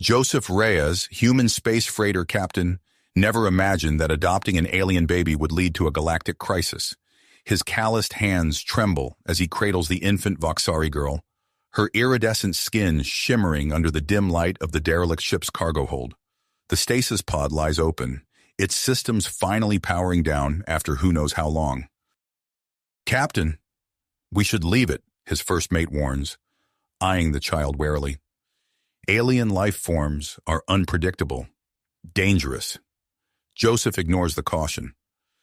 Joseph Reyes, human space freighter captain, never imagined that adopting an alien baby would lead to a galactic crisis. His calloused hands tremble as he cradles the infant Voxari girl, her iridescent skin shimmering under the dim light of the derelict ship's cargo hold. The stasis pod lies open, its systems finally powering down after who knows how long. "Captain, we should leave it," his first mate warns, eyeing the child warily. Alien life forms are unpredictable, dangerous. Joseph ignores the caution.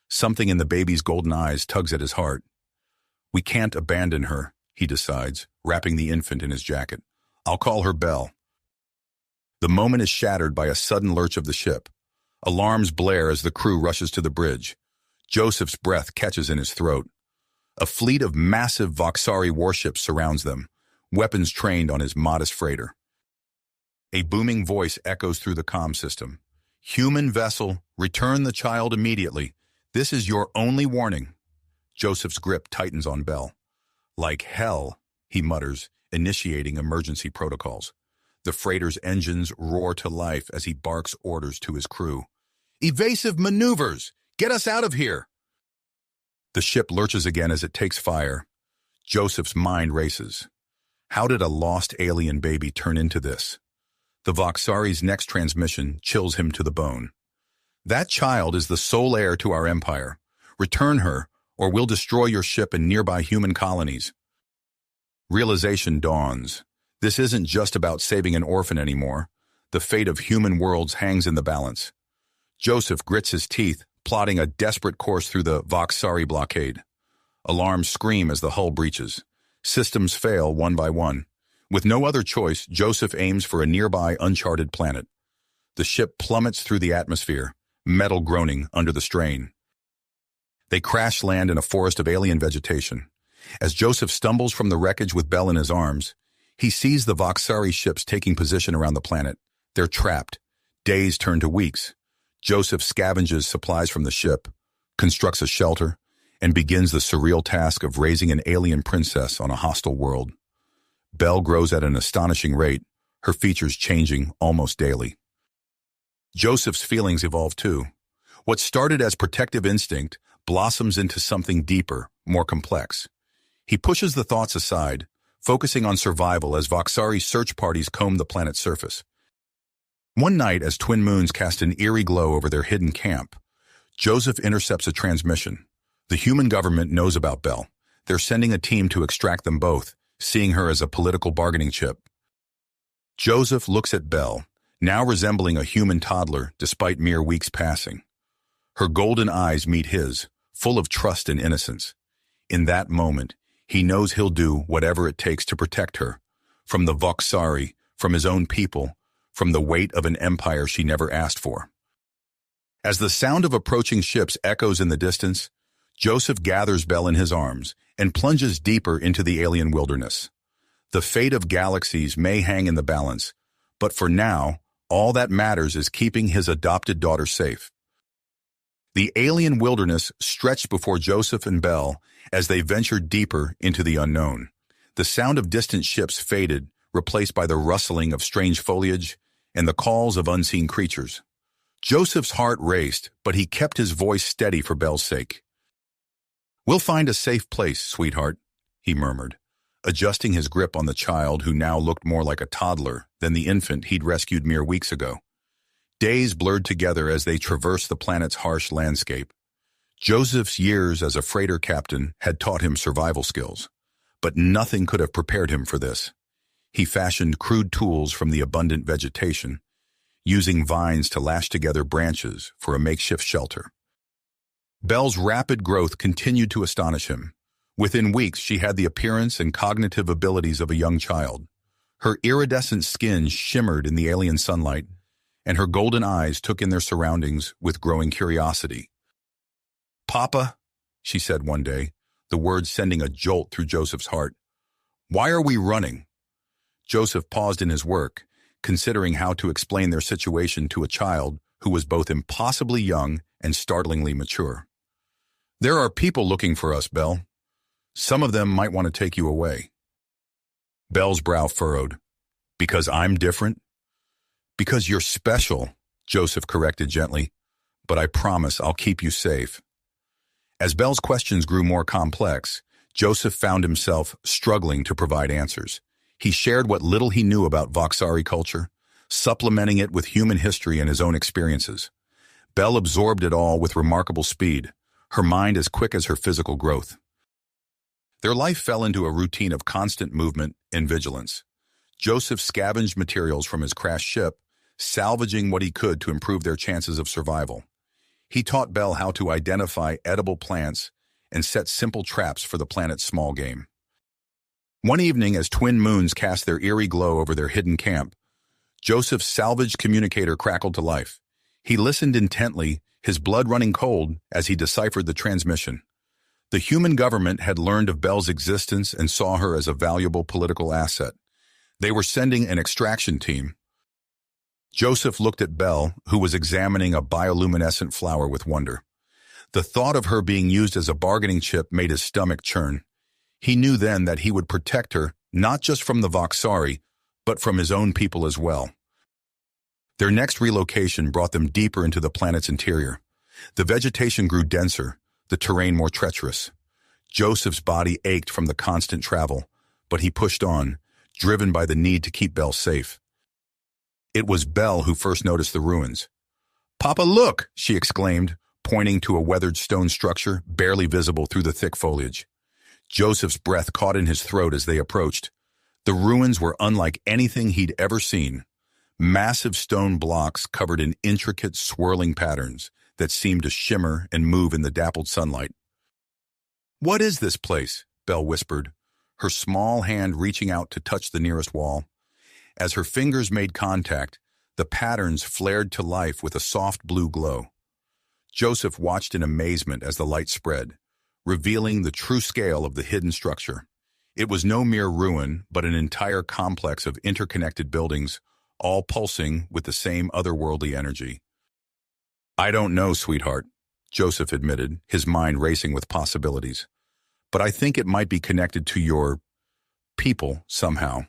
Something in the baby's golden eyes tugs at his heart. "We can't abandon her," he decides, wrapping the infant in his jacket. "I'll call her Belle." The moment is shattered by a sudden lurch of the ship. Alarms blare as the crew rushes to the bridge. Joseph's breath catches in his throat. A fleet of massive Voxari warships surrounds them, weapons trained on his modest freighter. A booming voice echoes through the comm system. "Human vessel, return the child immediately. This is your only warning." Joseph's grip tightens on Belle. "Like hell," he mutters, initiating emergency protocols. The freighter's engines roar to life as he barks orders to his crew. "Evasive maneuvers! Get us out of here!" The ship lurches again as it takes fire. Joseph's mind races. How did a lost alien baby turn into this? The Voxari's next transmission chills him to the bone. "That child is the sole heir to our empire. Return her, or we'll destroy your ship and nearby human colonies." Realization dawns. This isn't just about saving an orphan anymore. The fate of human worlds hangs in the balance. Joseph grits his teeth, plotting a desperate course through the Voxari blockade. Alarms scream as the hull breaches. Systems fail one by one. With no other choice, Joseph aims for a nearby uncharted planet. The ship plummets through the atmosphere, metal groaning under the strain. They crash land in a forest of alien vegetation. As Joseph stumbles from the wreckage with Belle in his arms, he sees the Voxari ships taking position around the planet. They're trapped. Days turn to weeks. Joseph scavenges supplies from the ship, constructs a shelter, and begins the surreal task of raising an alien princess on a hostile world. Belle grows at an astonishing rate, her features changing almost daily. Joseph's feelings evolve too. What started as protective instinct blossoms into something deeper, more complex. He pushes the thoughts aside, focusing on survival as Voxari search parties comb the planet's surface. One night, as twin moons cast an eerie glow over their hidden camp, Joseph intercepts a transmission. The human government knows about Belle. They're sending a team to extract them both, seeing her as a political bargaining chip. Joseph looks at Belle, now resembling a human toddler despite mere weeks passing. Her golden eyes meet his, full of trust and innocence. In that moment, he knows he'll do whatever it takes to protect her, from the Voxari, from his own people, from the weight of an empire she never asked for. As the sound of approaching ships echoes in the distance, Joseph gathers Belle in his arms and plunges deeper into the alien wilderness. The fate of galaxies may hang in the balance, but for now, all that matters is keeping his adopted daughter safe. The alien wilderness stretched before Joseph and Belle as they ventured deeper into the unknown. The sound of distant ships faded, replaced by the rustling of strange foliage and the calls of unseen creatures. Joseph's heart raced, but he kept his voice steady for Belle's sake. "We'll find a safe place, sweetheart," he murmured, adjusting his grip on the child who now looked more like a toddler than the infant he'd rescued mere weeks ago. Days blurred together as they traversed the planet's harsh landscape. Joseph's years as a freighter captain had taught him survival skills, but nothing could have prepared him for this. He fashioned crude tools from the abundant vegetation, using vines to lash together branches for a makeshift shelter. Belle's rapid growth continued to astonish him. Within weeks, she had the appearance and cognitive abilities of a young child. Her iridescent skin shimmered in the alien sunlight, and her golden eyes took in their surroundings with growing curiosity. "Papa," she said one day, the words sending a jolt through Joseph's heart. "Why are we running?" Joseph paused in his work, considering how to explain their situation to a child who was both impossibly young and startlingly mature. "There are people looking for us, Belle. Some of them might want to take you away." Belle's brow furrowed. "Because I'm different?" Because you're special, Joseph corrected gently, but I promise I'll keep you safe. As Belle's questions grew more complex, Joseph found himself struggling to provide answers. He shared what little he knew about Voxari culture, supplementing it with human history and his own experiences. Belle absorbed it all with remarkable speed, her mind as quick as her physical growth. Their life fell into a routine of constant movement and vigilance. Joseph scavenged materials from his crashed ship, salvaging what he could to improve their chances of survival. He taught Belle how to identify edible plants and set simple traps for the planet's small game. One evening, as twin moons cast their eerie glow over their hidden camp, Joseph's salvaged communicator crackled to life. He listened intently, his blood running cold as he deciphered the transmission. The human government had learned of Belle's existence and saw her as a valuable political asset. They were sending an extraction team. Joseph looked at Belle, who was examining a bioluminescent flower with wonder. The thought of her being used as a bargaining chip made his stomach churn. He knew then that he would protect her, not just from the Voxari, but from his own people as well. Their next relocation brought them deeper into the planet's interior. The vegetation grew denser, the terrain more treacherous. Joseph's body ached from the constant travel, but he pushed on, driven by the need to keep Belle safe. It was Belle who first noticed the ruins. "Papa, look!" she exclaimed, pointing to a weathered stone structure barely visible through the thick foliage. Joseph's breath caught in his throat as they approached. The ruins were unlike anything he'd ever seen. Massive stone blocks covered in intricate, swirling patterns that seemed to shimmer and move in the dappled sunlight. "What is this place?" Belle whispered, her small hand reaching out to touch the nearest wall. As her fingers made contact, the patterns flared to life with a soft blue glow. Joseph watched in amazement as the light spread, revealing the true scale of the hidden structure. It was no mere ruin, but an entire complex of interconnected buildings, all pulsing with the same otherworldly energy. "I don't know, sweetheart," Joseph admitted, his mind racing with possibilities. "But I think it might be connected to your people somehow."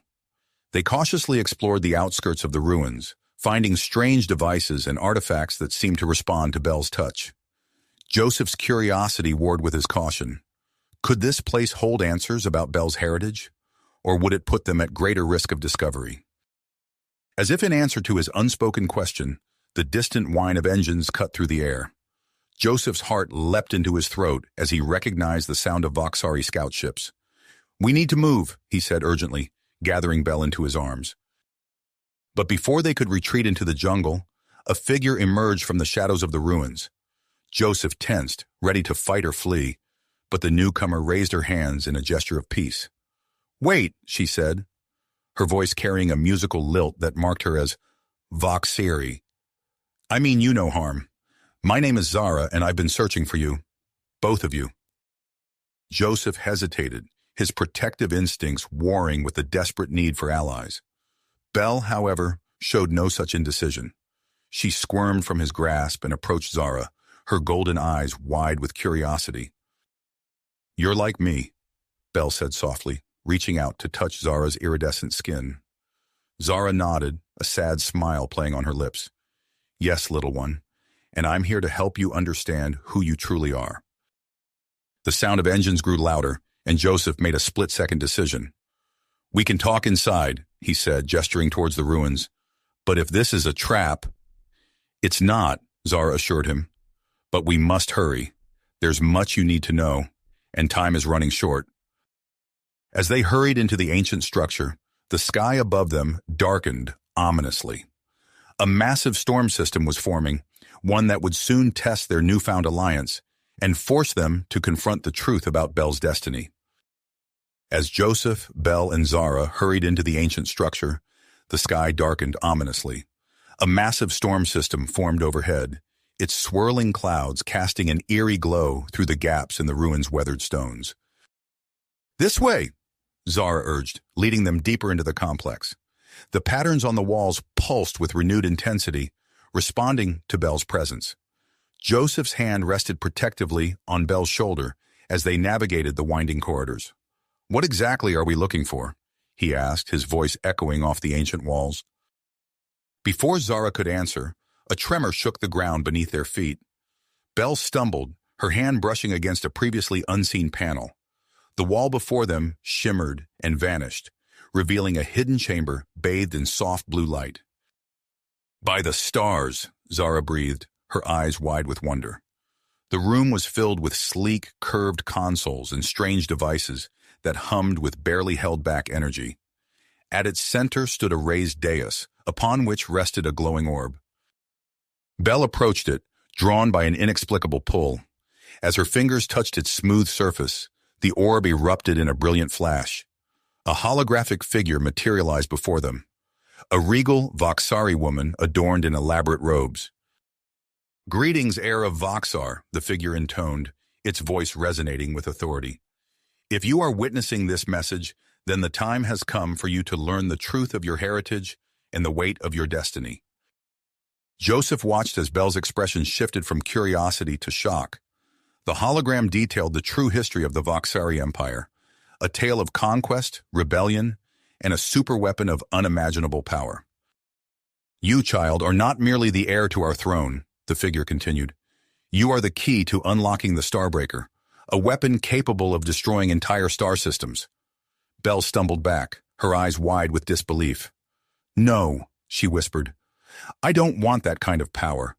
They cautiously explored the outskirts of the ruins, finding strange devices and artifacts that seemed to respond to Belle's touch. Joseph's curiosity warred with his caution. Could this place hold answers about Belle's heritage, or would it put them at greater risk of discovery? As if in answer to his unspoken question, the distant whine of engines cut through the air. Joseph's heart leapt into his throat as he recognized the sound of Voxari scout ships. "We need to move," he said urgently, gathering Belle into his arms. But before they could retreat into the jungle, a figure emerged from the shadows of the ruins. Joseph tensed, ready to fight or flee, but the newcomer raised her hands in a gesture of peace. "Wait," she said, her voice carrying a musical lilt that marked her as Voxari. "I mean you no harm. My name is Zara, and I've been searching for you. Both of you." Joseph hesitated, his protective instincts warring with the desperate need for allies. Belle, however, showed no such indecision. She squirmed from his grasp and approached Zara, her golden eyes wide with curiosity. "You're like me," Belle said softly, reaching out to touch Zara's iridescent skin. Zara nodded, a sad smile playing on her lips. "Yes, little one, and I'm here to help you understand who you truly are." The sound of engines grew louder, and Joseph made a split-second decision. "We can talk inside," he said, gesturing towards the ruins. "But if this is a trap—" "It's not," Zara assured him. "But we must hurry. There's much you need to know, and time is running short." As they hurried into the ancient structure, the sky above them darkened ominously. A massive storm system was forming, one that would soon test their newfound alliance and force them to confront the truth about Belle's destiny. As Joseph, Belle, and Zara hurried into the ancient structure, the sky darkened ominously. A massive storm system formed overhead, its swirling clouds casting an eerie glow through the gaps in the ruins' weathered stones. "This way," Zara urged, leading them deeper into the complex. The patterns on the walls pulsed with renewed intensity, responding to Belle's presence. Joseph's hand rested protectively on Belle's shoulder as they navigated the winding corridors. "What exactly are we looking for?" he asked, his voice echoing off the ancient walls. Before Zara could answer, a tremor shook the ground beneath their feet. Belle stumbled, her hand brushing against a previously unseen panel. The wall before them shimmered and vanished, revealing a hidden chamber bathed in soft blue light. "By the stars," Zara breathed, her eyes wide with wonder. The room was filled with sleek, curved consoles and strange devices that hummed with barely held-back energy. At its center stood a raised dais, upon which rested a glowing orb. Belle approached it, drawn by an inexplicable pull. As her fingers touched its smooth surface, the orb erupted in a brilliant flash. A holographic figure materialized before them, a regal Voxari woman adorned in elaborate robes. "Greetings, heir of Voxar," the figure intoned, its voice resonating with authority. "If you are witnessing this message, then the time has come for you to learn the truth of your heritage and the weight of your destiny." Joseph watched as Belle's expression shifted from curiosity to shock. The hologram detailed the true history of the Voxari Empire, a tale of conquest, rebellion, and a superweapon of unimaginable power. "You, child, are not merely the heir to our throne," the figure continued. "You are the key to unlocking the Starbreaker, a weapon capable of destroying entire star systems." Belle stumbled back, her eyes wide with disbelief. "No," she whispered. "I don't want that kind of power."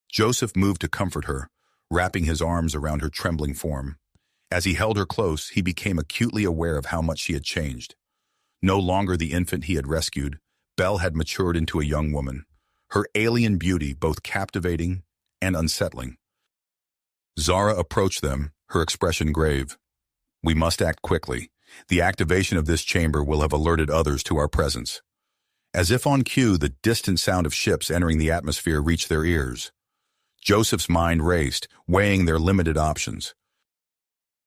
Joseph moved to comfort her, wrapping his arms around her trembling form. As he held her close, he became acutely aware of how much she had changed. No longer the infant he had rescued, Belle had matured into a young woman, her alien beauty both captivating and unsettling. Zara approached them, her expression grave. "We must act quickly. The activation of this chamber will have alerted others to our presence." As if on cue, the distant sound of ships entering the atmosphere reached their ears. Joseph's mind raced, weighing their limited options.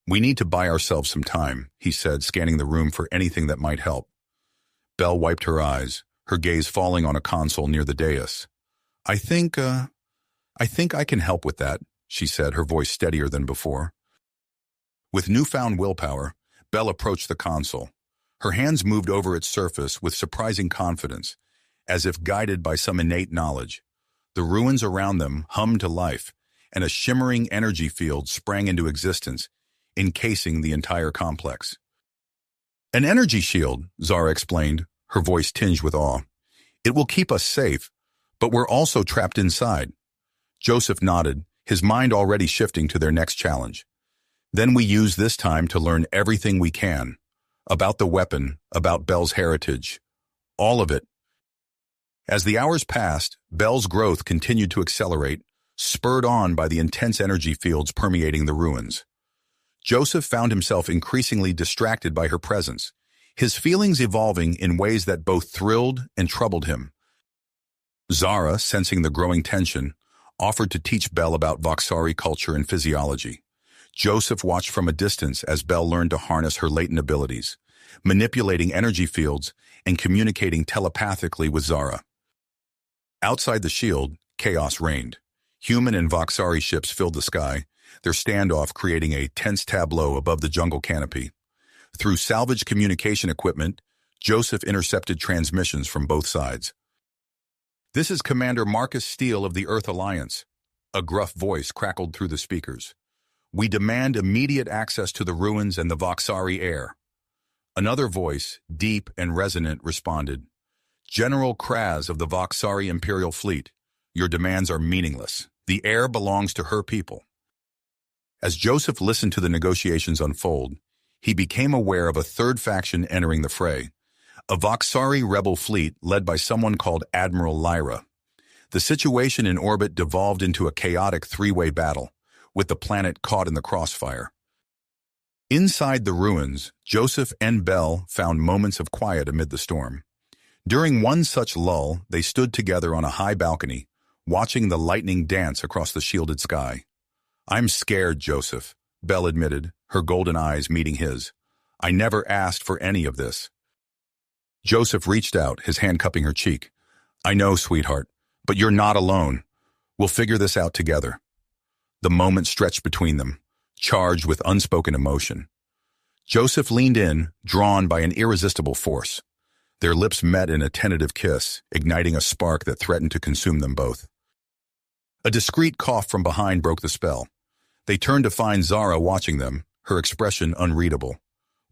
"We need to buy ourselves some time," he said, scanning the room for anything that might help. Belle wiped her eyes, her gaze falling on a console near the dais. I think I can help with that," she said, her voice steadier than before. With newfound willpower, Belle approached the console. Her hands moved over its surface with surprising confidence, as if guided by some innate knowledge. The ruins around them hummed to life, and a shimmering energy field sprang into existence, encasing the entire complex. "An energy shield," Zara explained, her voice tinged with awe. "It will keep us safe, but we're also trapped inside." Joseph nodded, his mind already shifting to their next challenge. "Then we use this time to learn everything we can. About the weapon, about Belle's heritage. All of it." As the hours passed, Belle's growth continued to accelerate, spurred on by the intense energy fields permeating the ruins. Joseph found himself increasingly distracted by her presence, his feelings evolving in ways that both thrilled and troubled him. Zara, sensing the growing tension, offered to teach Belle about Voxari culture and physiology. Joseph watched from a distance as Belle learned to harness her latent abilities, manipulating energy fields and communicating telepathically with Zara. Outside the shield, chaos reigned. Human and Voxari ships filled the sky, their standoff creating a tense tableau above the jungle canopy. Through salvaged communication equipment, Joseph intercepted transmissions from both sides. "This is Commander Marcus Steele of the Earth Alliance," a gruff voice crackled through the speakers. "We demand immediate access to the ruins and the Voxari heir." Another voice, deep and resonant, responded. "General Kraz of the Voxari Imperial Fleet, your demands are meaningless. The heir belongs to her people." As Joseph listened to the negotiations unfold, he became aware of a third faction entering the fray, a Voxari rebel fleet led by someone called Admiral Lyra. The situation in orbit devolved into a chaotic three-way battle, with the planet caught in the crossfire. Inside the ruins, Joseph and Belle found moments of quiet amid the storm. During one such lull, they stood together on a high balcony, watching the lightning dance across the shielded sky. "I'm scared, Joseph," Belle admitted, her golden eyes meeting his. "I never asked for any of this." Joseph reached out, his hand cupping her cheek. "I know, sweetheart, but you're not alone. We'll figure this out together." The moment stretched between them, charged with unspoken emotion. Joseph leaned in, drawn by an irresistible force. Their lips met in a tentative kiss, igniting a spark that threatened to consume them both. A discreet cough from behind broke the spell. They turned to find Zara watching them, her expression unreadable.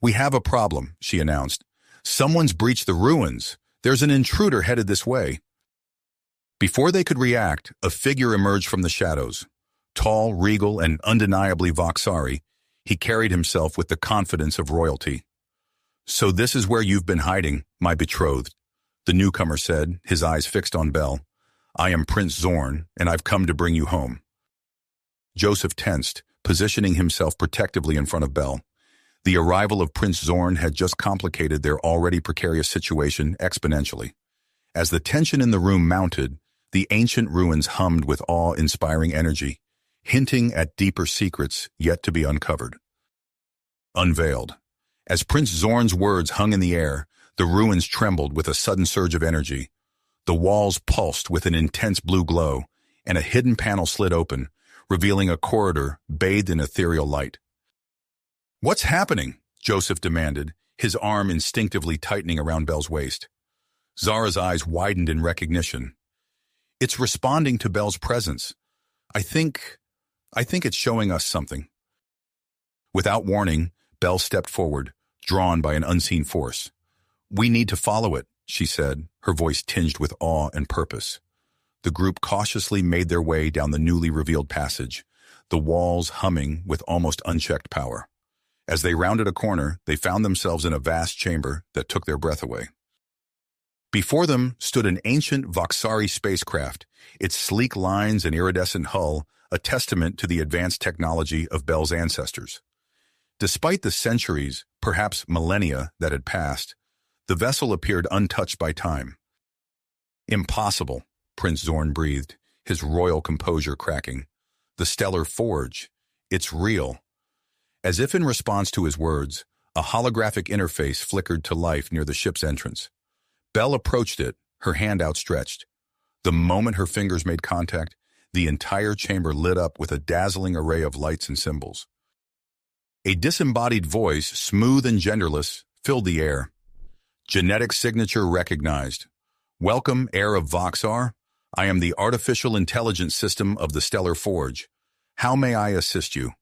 "We have a problem," she announced. "Someone's breached the ruins. There's an intruder headed this way." Before they could react, a figure emerged from the shadows. Tall, regal, and undeniably Voxari, he carried himself with the confidence of royalty. "So this is where you've been hiding, my betrothed," the newcomer said, his eyes fixed on Belle. "I am Prince Zorn, and I've come to bring you home." Joseph tensed, positioning himself protectively in front of Belle. The arrival of Prince Zorn had just complicated their already precarious situation exponentially. As the tension in the room mounted, the ancient ruins hummed with awe-inspiring energy, hinting at deeper secrets yet to be uncovered. Unveiled. As Prince Zorn's words hung in the air, the ruins trembled with a sudden surge of energy. The walls pulsed with an intense blue glow, and a hidden panel slid open, revealing a corridor bathed in ethereal light. "What's happening?" Joseph demanded, his arm instinctively tightening around Belle's waist. Zara's eyes widened in recognition. "It's responding to Belle's presence. I think it's showing us something." Without warning, Belle stepped forward, drawn by an unseen force. "We need to follow it," she said, her voice tinged with awe and purpose. The group cautiously made their way down the newly revealed passage, the walls humming with almost unchecked power. As they rounded a corner, they found themselves in a vast chamber that took their breath away. Before them stood an ancient Voxari spacecraft, its sleek lines and iridescent hull a testament to the advanced technology of Belle's ancestors. Despite the centuries, perhaps millennia, that had passed, the vessel appeared untouched by time. "Impossible," Prince Zorn breathed, his royal composure cracking. "The Stellar Forge. It's real." As if in response to his words, a holographic interface flickered to life near the ship's entrance. Belle approached it, her hand outstretched. The moment her fingers made contact, the entire chamber lit up with a dazzling array of lights and symbols. A disembodied voice, smooth and genderless, filled the air. "Genetic signature recognized. Welcome, heir of Voxar. I am the artificial intelligence system of the Stellar Forge. How may I assist you?"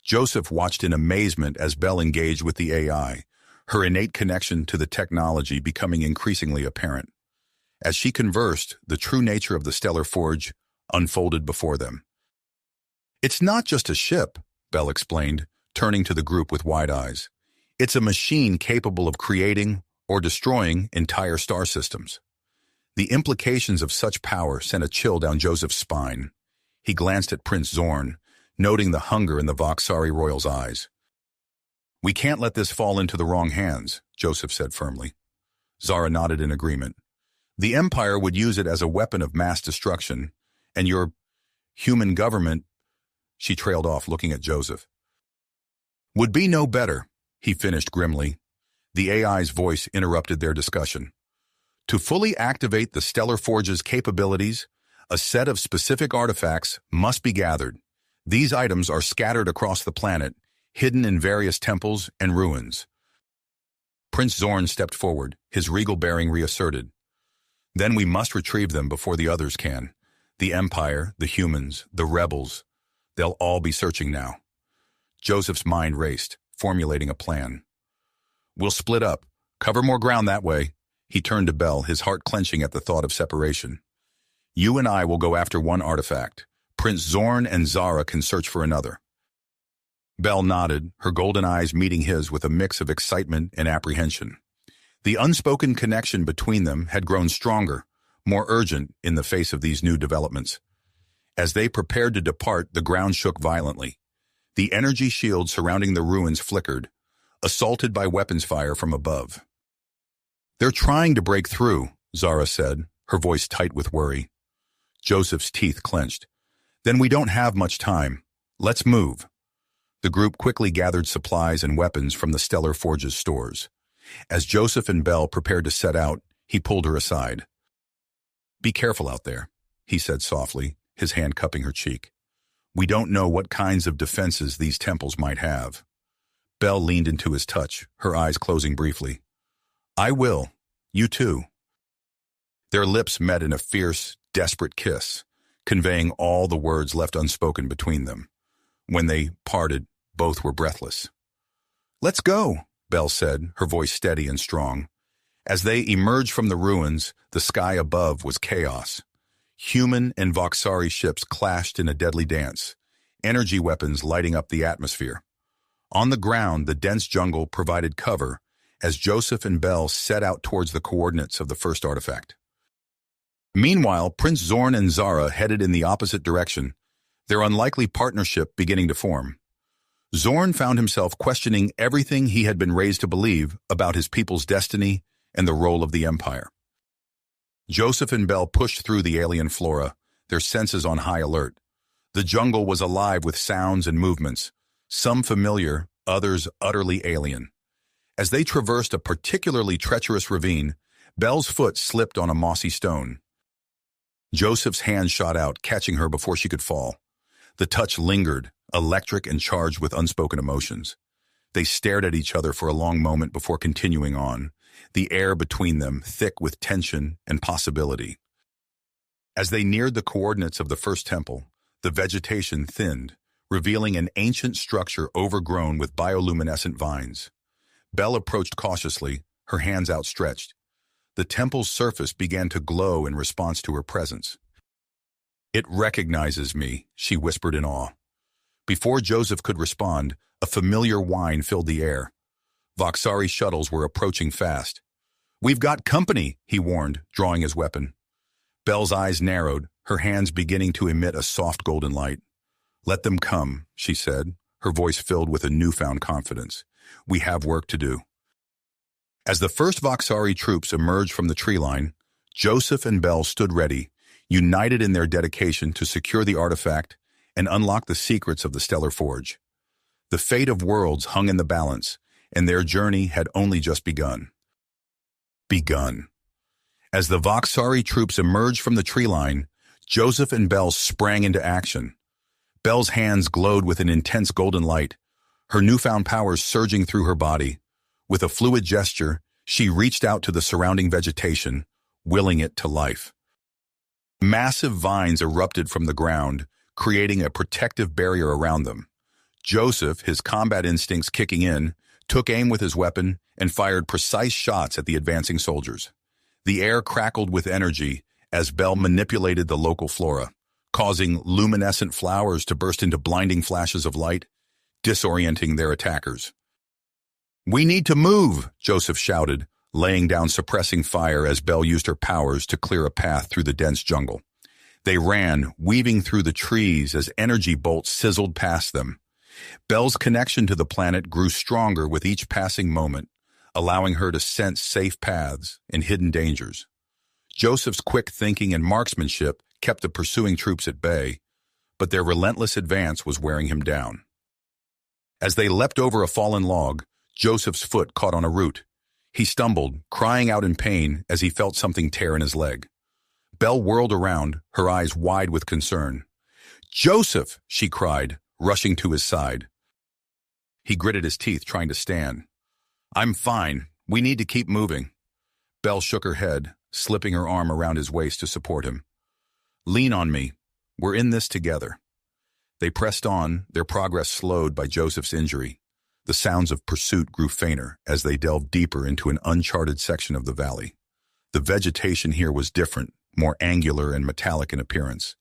Joseph watched in amazement as Belle engaged with the AI, her innate connection to the technology becoming increasingly apparent. As she conversed, the true nature of the Stellar Forge unfolded before them. "It's not just a ship," Belle explained, turning to the group with wide eyes. "It's a machine capable of creating or destroying entire star systems." The implications of such power sent a chill down Joseph's spine. He glanced at Prince Zorn, noting the hunger in the Voxari royal's eyes. "We can't let this fall into the wrong hands," Joseph said firmly. Zara nodded in agreement. "The Empire would use it as a weapon of mass destruction, and your human government," she trailed off, looking at Joseph, "would be no better," he finished grimly. The AI's voice interrupted their discussion. "To fully activate the Stellar Forge's capabilities, a set of specific artifacts must be gathered. These items are scattered across the planet, hidden in various temples and ruins." Prince Zorn stepped forward, his regal bearing reasserted. "Then we must retrieve them before the others can. The Empire, the humans, the rebels, they'll all be searching now." Joseph's mind raced, formulating a plan. "We'll split up, cover more ground that way." He turned to Belle, his heart clenching at the thought of separation. "You and I will go after one artifact. Prince Zorn and Zara can search for another." Belle nodded, her golden eyes meeting his with a mix of excitement and apprehension. The unspoken connection between them had grown stronger, more urgent in the face of these new developments. As they prepared to depart, the ground shook violently. The energy shield surrounding the ruins flickered, assaulted by weapons fire from above. "They're trying to break through," Zara said, her voice tight with worry. Joseph's teeth clenched. "Then we don't have much time. Let's move." The group quickly gathered supplies and weapons from the Stellar Forge's stores. As Joseph and Belle prepared to set out, he pulled her aside. "Be careful out there," he said softly, his hand cupping her cheek. "We don't know what kinds of defenses these temples might have." Belle leaned into his touch, her eyes closing briefly. "I will. You too. Their lips met in a fierce, desperate kiss, conveying all the words left unspoken between them. When they parted, both were breathless. "Let's go," Belle said, her voice steady and strong. As they emerged from the ruins, the sky above was chaos. Human and Voxari ships clashed in a deadly dance, energy weapons lighting up the atmosphere. On the ground, the dense jungle provided cover as Joseph and Belle set out towards the coordinates of the first artifact. Meanwhile, Prince Zorn and Zara headed in the opposite direction, their unlikely partnership beginning to form. Zorn found himself questioning everything he had been raised to believe about his people's destiny and the role of the Empire. Joseph and Belle pushed through the alien flora, their senses on high alert. The jungle was alive with sounds and movements, some familiar, others utterly alien. As they traversed a particularly treacherous ravine, Belle's foot slipped on a mossy stone. Joseph's hand shot out, catching her before she could fall. The touch lingered, electric and charged with unspoken emotions. They stared at each other for a long moment before continuing on, the air between them thick with tension and possibility. As they neared the coordinates of the first temple, the vegetation thinned, revealing an ancient structure overgrown with bioluminescent vines. Belle approached cautiously, her hands outstretched. The temple's surface began to glow in response to her presence. "It recognizes me," she whispered in awe. Before Joseph could respond, a familiar whine filled the air. Voxari shuttles were approaching fast. "We've got company," he warned, drawing his weapon. Belle's eyes narrowed, her hands beginning to emit a soft golden light. "Let them come," she said, her voice filled with a newfound confidence. "We have work to do." As the first Voxari troops emerged from the tree line, Joseph and Belle stood ready, united in their dedication to secure the artifact and unlock the secrets of the Stellar Forge. The fate of worlds hung in the balance, and their journey had only just begun. As the Voxari troops emerged from the tree line, Joseph and Belle sprang into action. Belle's hands glowed with an intense golden light, her newfound powers surging through her body. With a fluid gesture, she reached out to the surrounding vegetation, willing it to life. Massive vines erupted from the ground, creating a protective barrier around them. Joseph, his combat instincts kicking in, took aim with his weapon and fired precise shots at the advancing soldiers. The air crackled with energy as Belle manipulated the local flora, causing luminescent flowers to burst into blinding flashes of light, disorienting their attackers. "We need to move," Joseph shouted, laying down suppressing fire as Belle used her powers to clear a path through the dense jungle. They ran, weaving through the trees as energy bolts sizzled past them. Belle's connection to the planet grew stronger with each passing moment, allowing her to sense safe paths and hidden dangers. Joseph's quick thinking and marksmanship kept the pursuing troops at bay, but their relentless advance was wearing him down. As they leapt over a fallen log, Joseph's foot caught on a root. He stumbled, crying out in pain as he felt something tear in his leg. Belle whirled around, her eyes wide with concern. "Joseph!" she cried, rushing to his side. He gritted his teeth, trying to stand. "I'm fine. We need to keep moving." Belle shook her head, slipping her arm around his waist to support him. "Lean on me. We're in this together." They pressed on, their progress slowed by Joseph's injury. The sounds of pursuit grew fainter as they delved deeper into an uncharted section of the valley. The vegetation here was different, more angular and metallic in appearance.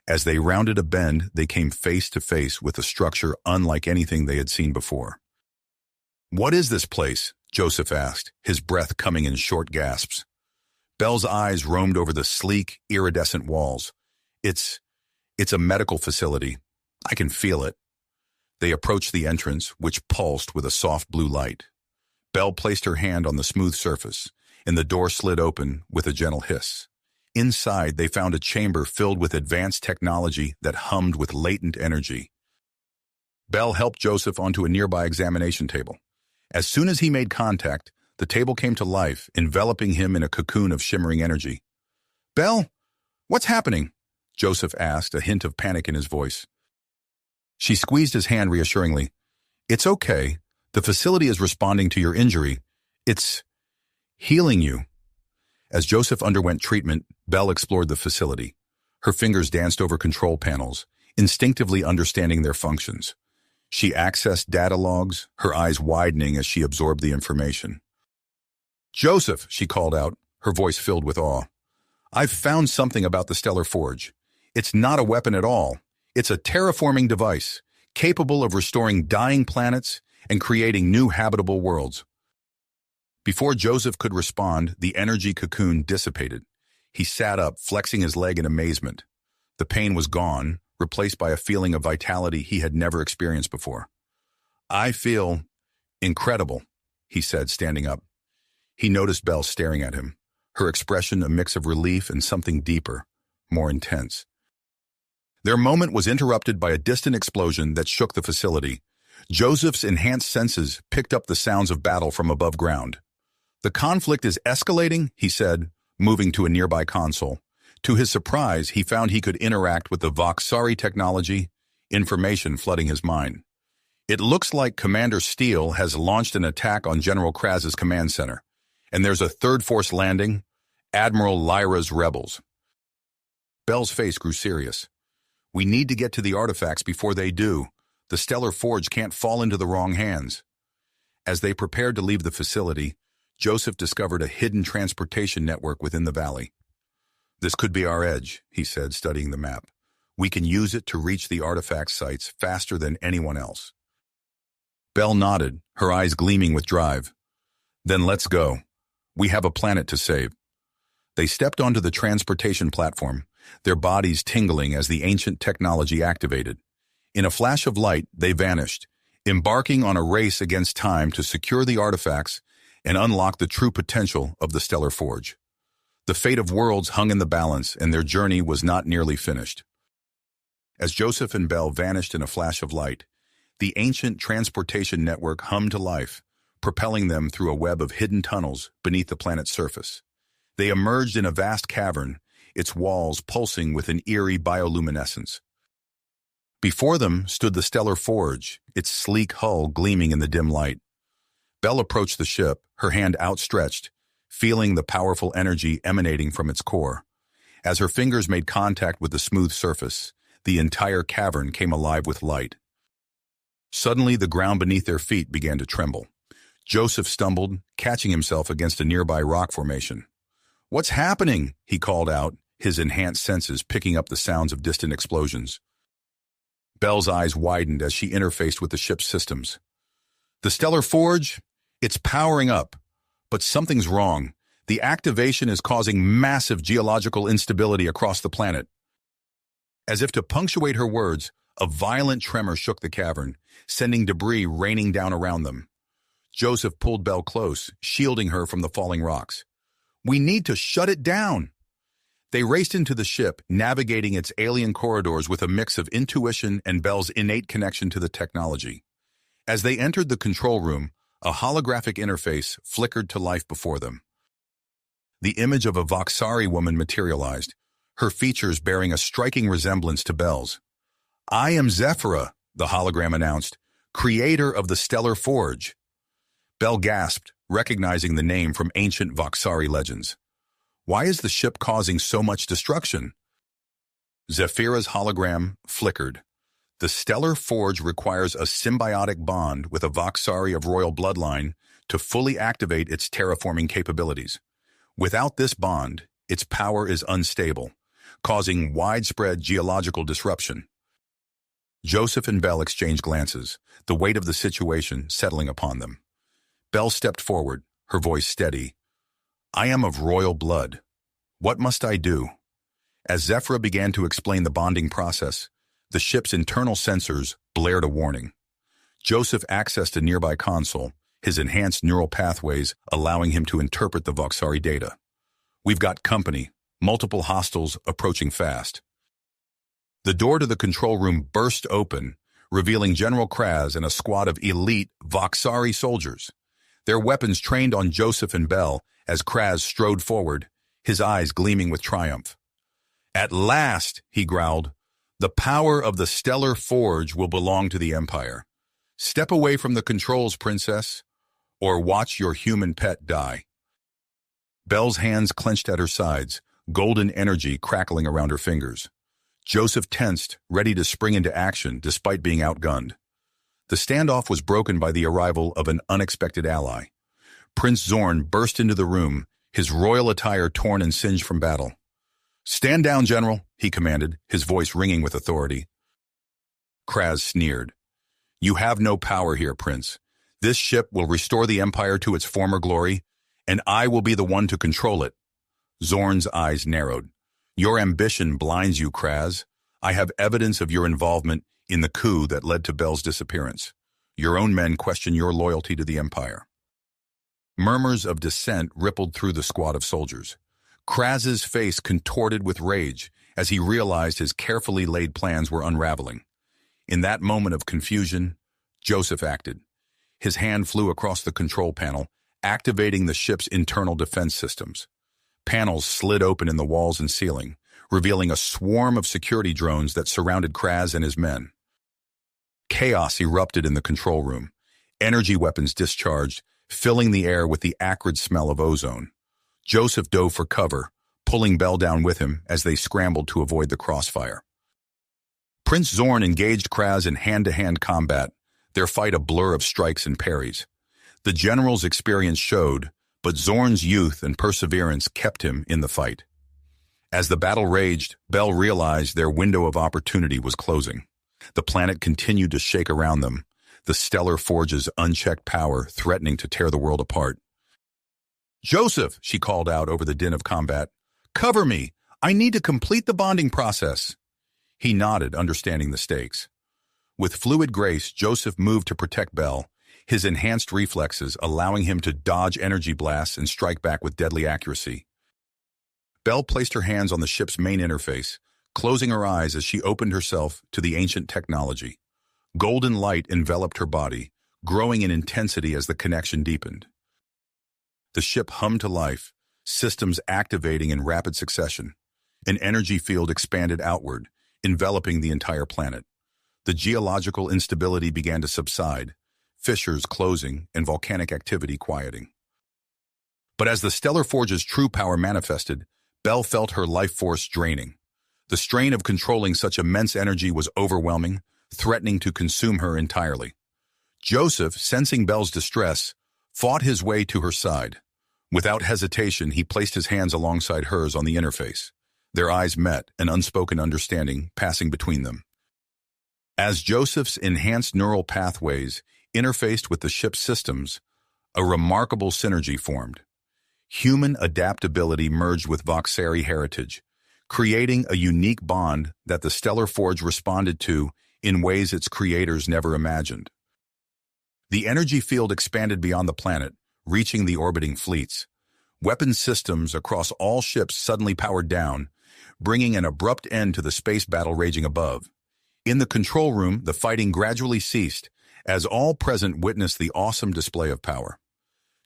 As they rounded a bend, they came face to face with a structure unlike anything they had seen before. "What is this place?" Joseph asked, his breath coming in short gasps. Belle's eyes roamed over the sleek, iridescent walls. It's a medical facility. I can feel it." They approached the entrance, which pulsed with a soft blue light. Belle placed her hand on the smooth surface, and the door slid open with a gentle hiss. Inside, they found a chamber filled with advanced technology that hummed with latent energy. Belle helped Joseph onto a nearby examination table. As soon as he made contact, the table came to life, enveloping him in a cocoon of shimmering energy. "Belle, what's happening?" Joseph asked, a hint of panic in his voice. She squeezed his hand reassuringly. "It's okay. The facility is responding to your injury. It's healing you." As Joseph underwent treatment, Belle explored the facility. Her fingers danced over control panels, instinctively understanding their functions. She accessed data logs, her eyes widening as she absorbed the information. "Joseph," she called out, her voice filled with awe. "I've found something about the Stellar Forge. It's not a weapon at all. It's a terraforming device, capable of restoring dying planets and creating new habitable worlds." Before Joseph could respond, the energy cocoon dissipated. He sat up, flexing his leg in amazement. The pain was gone, replaced by a feeling of vitality he had never experienced before. "I feel incredible," he said, standing up. He noticed Belle staring at him, her expression a mix of relief and something deeper, more intense. Their moment was interrupted by a distant explosion that shook the facility. Joseph's enhanced senses picked up the sounds of battle from above ground. "The conflict is escalating," he said, moving to a nearby console. To his surprise, he found he could interact with the Voxari technology, information flooding his mind. "It looks like Commander Steele has launched an attack on General Kraz's command center, and there's a third force landing, Admiral Lyra's rebels." Belle's face grew serious. "We need to get to the artifacts before they do. The Stellar Forge can't fall into the wrong hands." As they prepared to leave the facility, Joseph discovered a hidden transportation network within the valley. "This could be our edge," he said, studying the map. "We can use it to reach the artifact sites faster than anyone else." Belle nodded, her eyes gleaming with drive. "Then let's go. We have a planet to save." They stepped onto the transportation platform, their bodies tingling as the ancient technology activated. In a flash of light, they vanished, embarking on a race against time to secure the artifacts and unlock the true potential of the Stellar Forge. The fate of worlds hung in the balance, and their journey was not nearly finished. As Joseph and Belle vanished in a flash of light, the ancient transportation network hummed to life, propelling them through a web of hidden tunnels beneath the planet's surface. They emerged in a vast cavern, its walls pulsing with an eerie bioluminescence. Before them stood the Stellar Forge, its sleek hull gleaming in the dim light. Belle approached the ship, her hand outstretched, feeling the powerful energy emanating from its core. As her fingers made contact with the smooth surface, the entire cavern came alive with light. Suddenly, the ground beneath their feet began to tremble. Joseph stumbled, catching himself against a nearby rock formation. "What's happening?" he called out, his enhanced senses picking up the sounds of distant explosions. Belle's eyes widened as she interfaced with the ship's systems. "The Stellar Forge? It's powering up. But something's wrong. The activation is causing massive geological instability across the planet." As if to punctuate her words, a violent tremor shook the cavern, sending debris raining down around them. Joseph pulled Belle close, shielding her from the falling rocks. "We need to shut it down." They raced into the ship, navigating its alien corridors with a mix of intuition and Belle's innate connection to the technology. As they entered the control room, a holographic interface flickered to life before them. The image of a Voxari woman materialized, her features bearing a striking resemblance to Belle's. "I am Zephyra," the hologram announced, "creator of the Stellar Forge." Belle gasped, recognizing the name from ancient Voxari legends. "Why is the ship causing so much destruction?" Zephyra's hologram flickered. "The Stellar Forge requires a symbiotic bond with a Voxari of royal bloodline to fully activate its terraforming capabilities. Without this bond, its power is unstable, causing widespread geological disruption." Joseph and Belle exchanged glances, the weight of the situation settling upon them. Belle stepped forward, her voice steady. "I am of royal blood. What must I do?" As Zephyra began to explain the bonding process, the ship's internal sensors blared a warning. Joseph accessed a nearby console, his enhanced neural pathways allowing him to interpret the Voxari data. "We've got company, multiple hostiles approaching fast." The door to the control room burst open, revealing General Kraz and a squad of elite Voxari soldiers. Their weapons trained on Joseph and Belle as Kraz strode forward, his eyes gleaming with triumph. "At last," he growled, "the power of the Stellar Forge will belong to the Empire. Step away from the controls, Princess, or watch your human pet die." Belle's hands clenched at her sides, golden energy crackling around her fingers. Joseph tensed, ready to spring into action despite being outgunned. The standoff was broken by the arrival of an unexpected ally. Prince Zorn burst into the room, his royal attire torn and singed from battle. "Stand down, General," he commanded, his voice ringing with authority. Kraz sneered. "You have no power here, Prince. This ship will restore the Empire to its former glory, and I will be the one to control it." Zorn's eyes narrowed. "Your ambition blinds you, Kraz. I have evidence of your involvement in the coup that led to Belle's disappearance. Your own men question your loyalty to the Empire." Murmurs of dissent rippled through the squad of soldiers. Kraz's face contorted with rage as he realized his carefully laid plans were unraveling. In that moment of confusion, Joseph acted. His hand flew across the control panel, activating the ship's internal defense systems. Panels slid open in the walls and ceiling, revealing a swarm of security drones that surrounded Kraz and his men. Chaos erupted in the control room. Energy weapons discharged, filling the air with the acrid smell of ozone. Joseph dove for cover, pulling Belle down with him as they scrambled to avoid the crossfire. Prince Zorn engaged Kraz in hand-to-hand combat, their fight a blur of strikes and parries. The general's experience showed, but Zorn's youth and perseverance kept him in the fight. As the battle raged, Belle realized their window of opportunity was closing. The planet continued to shake around them, the stellar forge's unchecked power threatening to tear the world apart. "Joseph," she called out over the din of combat, "cover me! I need to complete the bonding process." He nodded, understanding the stakes. With fluid grace, Joseph moved to protect Belle, his enhanced reflexes allowing him to dodge energy blasts and strike back with deadly accuracy. Belle placed her hands on the ship's main interface, closing her eyes as she opened herself to the ancient technology. Golden light enveloped her body, growing in intensity as the connection deepened. The ship hummed to life, systems activating in rapid succession. An energy field expanded outward, enveloping the entire planet. The geological instability began to subside, fissures closing and volcanic activity quieting. But as the stellar forge's true power manifested, Belle felt her life force draining. The strain of controlling such immense energy was overwhelming, threatening to consume her entirely. Joseph, sensing Belle's distress, fought his way to her side. Without hesitation, he placed his hands alongside hers on the interface. Their eyes met, an unspoken understanding passing between them. As Joseph's enhanced neural pathways interfaced with the ship's systems, a remarkable synergy formed. Human adaptability merged with Voxari heritage, creating a unique bond that the Stellar Forge responded to in ways its creators never imagined. The energy field expanded beyond the planet, reaching the orbiting fleets. Weapon systems across all ships suddenly powered down, bringing an abrupt end to the space battle raging above. In the control room, the fighting gradually ceased, as all present witnessed the awesome display of power.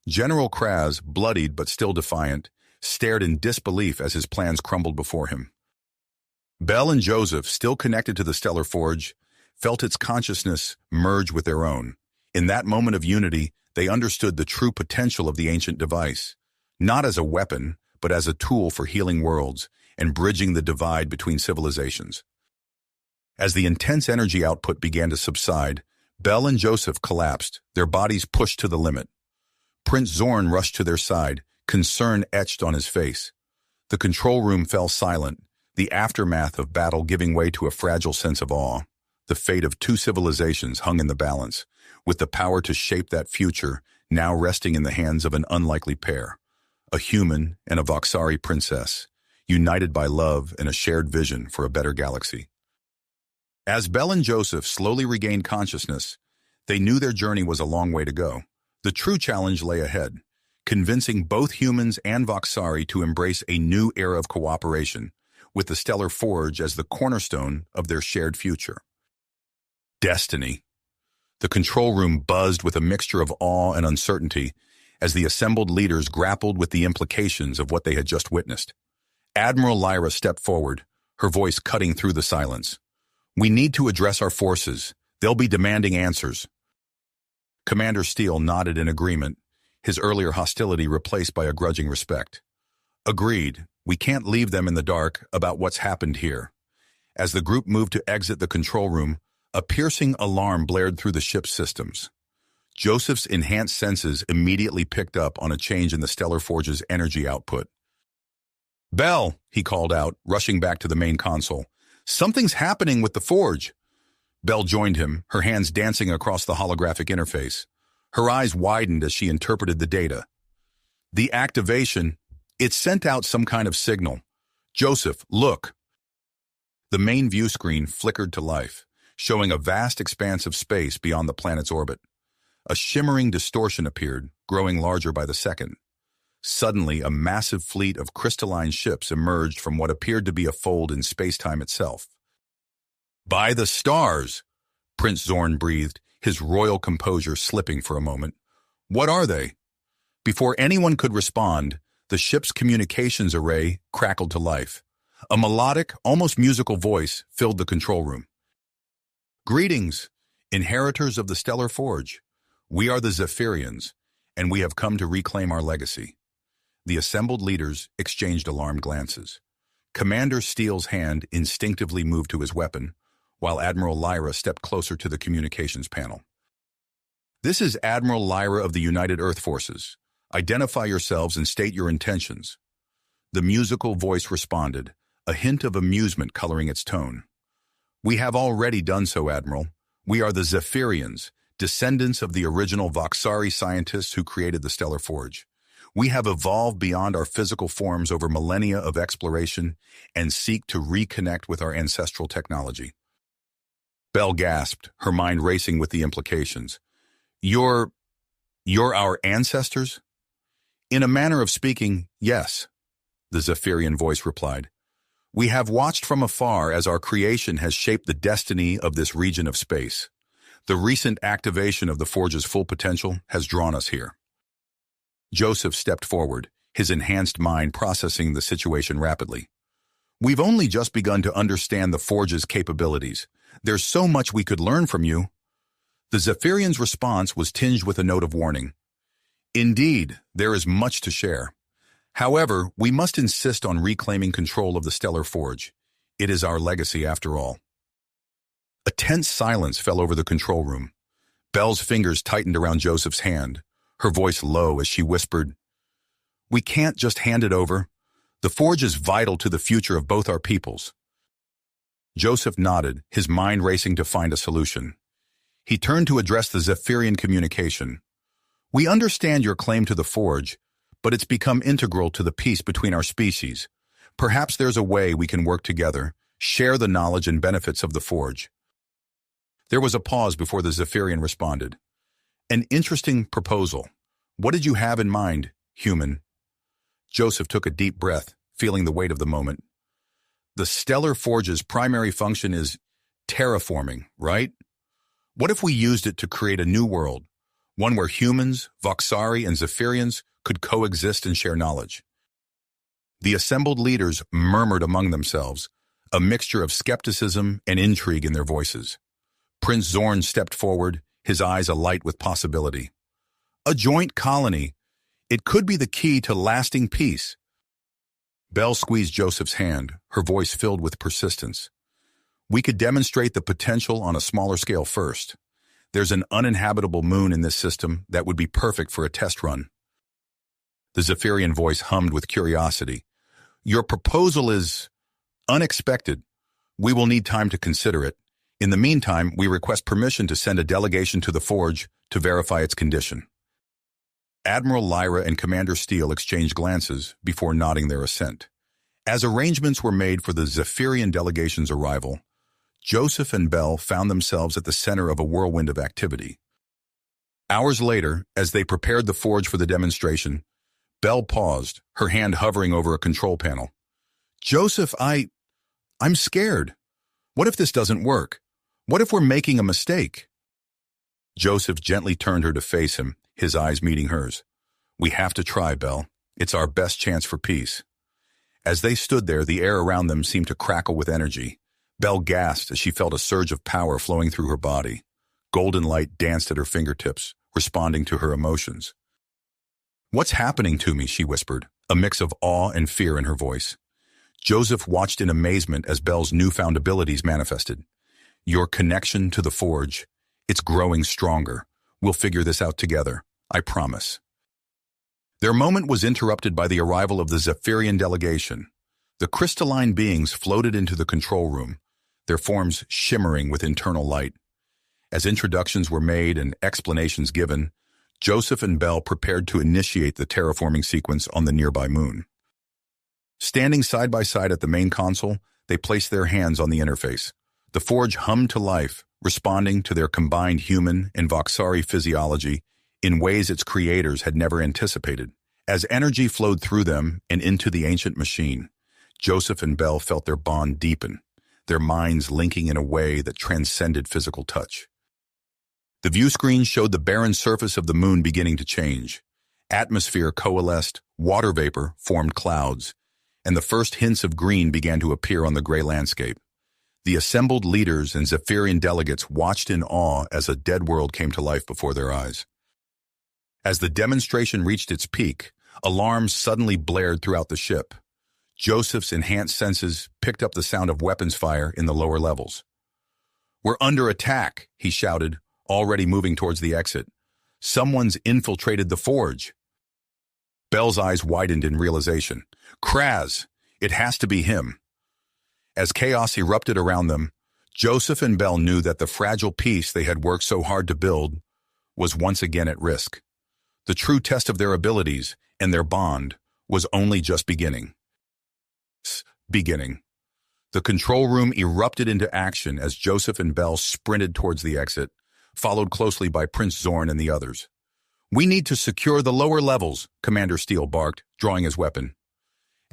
General Kraz, bloodied but still defiant, stared in disbelief as his plans crumbled before him. Belle and Joseph, still connected to the Stellar Forge, felt its consciousness merge with their own. In that moment of unity, they understood the true potential of the ancient device, not as a weapon, but as a tool for healing worlds and bridging the divide between civilizations. As the intense energy output began to subside, Belle and Joseph collapsed, their bodies pushed to the limit. Prince Zorn rushed to their side, concern etched on his face. The control room fell silent, the aftermath of battle giving way to a fragile sense of awe. The fate of two civilizations hung in the balance, with the power to shape that future now resting in the hands of an unlikely pair, a human and a Voxari princess, united by love and a shared vision for a better galaxy. As Belle and Joseph slowly regained consciousness, they knew their journey was a long way to go. The true challenge lay ahead, convincing both humans and Voxari to embrace a new era of cooperation, with the Stellar Forge as the cornerstone of their shared future. Destiny. The control room buzzed with a mixture of awe and uncertainty as the assembled leaders grappled with the implications of what they had just witnessed. Admiral Lyra stepped forward, her voice cutting through the silence. "We need to address our forces. They'll be demanding answers." Commander Steele nodded in agreement, his earlier hostility replaced by a grudging respect. Agreed. We can't leave them in the dark about what's happened here. As the group moved to exit the control room, a piercing alarm blared through the ship's systems. Joseph's enhanced senses immediately picked up on a change in the Stellar Forge's energy output. "Bell," he called out, rushing back to the main console. "Something's happening with the Forge." Bell joined him, her hands dancing across the holographic interface. Her eyes widened as she interpreted the data. The activation, it sent out some kind of signal. "Joseph, look." The main view screen flickered to life, showing a vast expanse of space beyond the planet's orbit. A shimmering distortion appeared, growing larger by the second. Suddenly, a massive fleet of crystalline ships emerged from what appeared to be a fold in space-time itself. "By the stars!" Prince Zorn breathed, his royal composure slipping for a moment. "What are they?" Before anyone could respond, the ship's communications array crackled to life. A melodic, almost musical voice filled the control room. "Greetings, inheritors of the Stellar Forge. We are the Zierians, and we have come to reclaim our legacy." The assembled leaders exchanged alarmed glances. Commander Steele's hand instinctively moved to his weapon, while Admiral Lyra stepped closer to the communications panel. "This is Admiral Lyra of the United Earth Forces. Identify yourselves and state your intentions." The musical voice responded, a hint of amusement coloring its tone. "We have already done so, Admiral. We are the Zierians, descendants of the original Voxari scientists who created the Stellar Forge. We have evolved beyond our physical forms over millennia of exploration and seek to reconnect with our ancestral technology." Bell gasped, her mind racing with the implications. You're our ancestors?" "In a manner of speaking, yes," the Zierian voice replied. "We have watched from afar as our creation has shaped the destiny of this region of space. The recent activation of the Forge's full potential has drawn us here." Joseph stepped forward, his enhanced mind processing the situation rapidly. "We've only just begun to understand the Forge's capabilities. There's so much we could learn from you." The Zierian's response was tinged with a note of warning. "Indeed, there is much to share. However, we must insist on reclaiming control of the Stellar Forge. It is our legacy after all." A tense silence fell over the control room. Bell's fingers tightened around Joseph's hand, her voice low as she whispered, "We can't just hand it over. The Forge is vital to the future of both our peoples." Joseph nodded, his mind racing to find a solution. He turned to address the Zierian communication. "We understand your claim to the Forge, but it's become integral to the peace between our species. Perhaps there's a way we can work together, share the knowledge and benefits of the Forge." There was a pause before the Zierian responded. "An interesting proposal. What did you have in mind, human?" Joseph took a deep breath, feeling the weight of the moment. "The Stellar Forge's primary function is terraforming, right? What if we used it to create a new world, one where humans, Voxari, and Zierians could coexist and share knowledge?" The assembled leaders murmured among themselves, a mixture of skepticism and intrigue in their voices. Prince Zorn stepped forward, his eyes alight with possibility. "A joint colony. It could be the key to lasting peace." Belle squeezed Joseph's hand, her voice filled with persistence. "We could demonstrate the potential on a smaller scale first. There's an uninhabitable moon in this system that would be perfect for a test run." The Zierian voice hummed with curiosity. "Your proposal is unexpected. We will need time to consider it. In the meantime, we request permission to send a delegation to the Forge to verify its condition." Admiral Lyra and Commander Steele exchanged glances before nodding their assent. As arrangements were made for the Zierian delegation's arrival, Joseph and Bell found themselves at the center of a whirlwind of activity. Hours later, as they prepared the Forge for the demonstration, Bell paused, her hand hovering over a control panel. "Joseph, I'm scared. What if this doesn't work? What if we're making a mistake?" Joseph gently turned her to face him, his eyes meeting hers. "We have to try, Belle. It's our best chance for peace." As they stood there, the air around them seemed to crackle with energy. Belle gasped as she felt a surge of power flowing through her body. Golden light danced at her fingertips, responding to her emotions. "What's happening to me?" she whispered, a mix of awe and fear in her voice. Joseph watched in amazement as Belle's newfound abilities manifested. Your connection to the forge, it's growing stronger. We'll figure this out together, I promise. Their moment was interrupted by the arrival of the Zierian delegation. The crystalline beings floated into the control room, their forms shimmering with internal light. As introductions were made and explanations given, Joseph and Belle prepared to initiate the terraforming sequence on the nearby moon. Standing side by side at the main console, they placed their hands on the interface. The forge hummed to life, responding to their combined human and Voxari physiology in ways its creators had never anticipated. As energy flowed through them and into the ancient machine, Joseph and Belle felt their bond deepen, their minds linking in a way that transcended physical touch. The view screen showed the barren surface of the moon beginning to change. Atmosphere coalesced, water vapor formed clouds, and the first hints of green began to appear on the gray landscape. The assembled leaders and Zierian delegates watched in awe as a dead world came to life before their eyes. As the demonstration reached its peak, alarms suddenly blared throughout the ship. Joseph's enhanced senses picked up the sound of weapons fire in the lower levels. "We're under attack," he shouted, already moving towards the exit. "Someone's infiltrated the forge." Belle's eyes widened in realization. Kraz! It has to be him. As chaos erupted around them, Joseph and Belle knew that the fragile peace they had worked so hard to build was once again at risk. The true test of their abilities and their bond was only just beginning. The control room erupted into action as Joseph and Belle sprinted towards the exit, followed closely by Prince Zorn and the others. "We need to secure the lower levels," Commander Steele barked, drawing his weapon.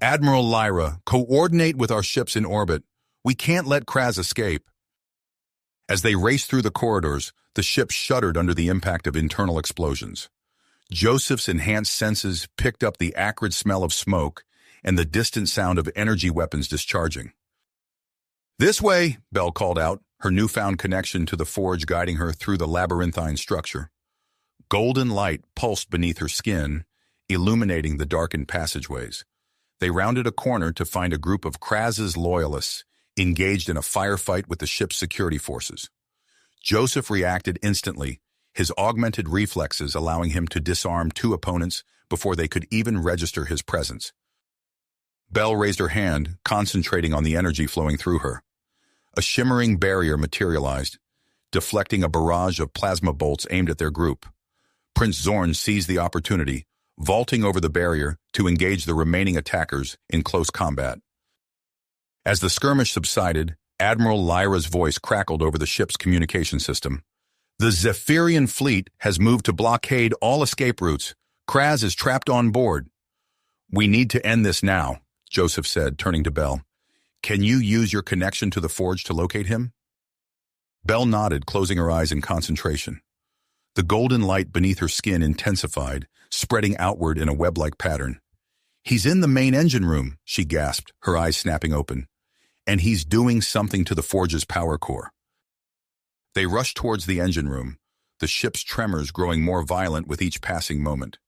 "Admiral Lyra, coordinate with our ships in orbit. We can't let Kraz escape." As they raced through the corridors, the ship shuddered under the impact of internal explosions. Joseph's enhanced senses picked up the acrid smell of smoke and the distant sound of energy weapons discharging. "This way," Belle called out, her newfound connection to the forge guiding her through the labyrinthine structure. Golden light pulsed beneath her skin, illuminating the darkened passageways. They rounded a corner to find a group of Kraz's loyalists engaged in a firefight with the ship's security forces. Joseph reacted instantly, his augmented reflexes allowing him to disarm two opponents before they could even register his presence. Belle raised her hand, concentrating on the energy flowing through her. A shimmering barrier materialized, deflecting a barrage of plasma bolts aimed at their group. Prince Zorn seized the opportunity, vaulting over the barrier to engage the remaining attackers in close combat. As the skirmish subsided, Admiral Lyra's voice crackled over the ship's communication system. "The Zierian fleet has moved to blockade all escape routes. Kraz is trapped on board." "We need to end this now," Joseph said, turning to Belle. "Can you use your connection to the forge to locate him?" Belle nodded, closing her eyes in concentration. The golden light beneath her skin intensified, spreading outward in a web-like pattern. "He's in the main engine room," she gasped, her eyes snapping open. "And he's doing something to the forge's power core." They rushed towards the engine room, the ship's tremors growing more violent with each passing moment.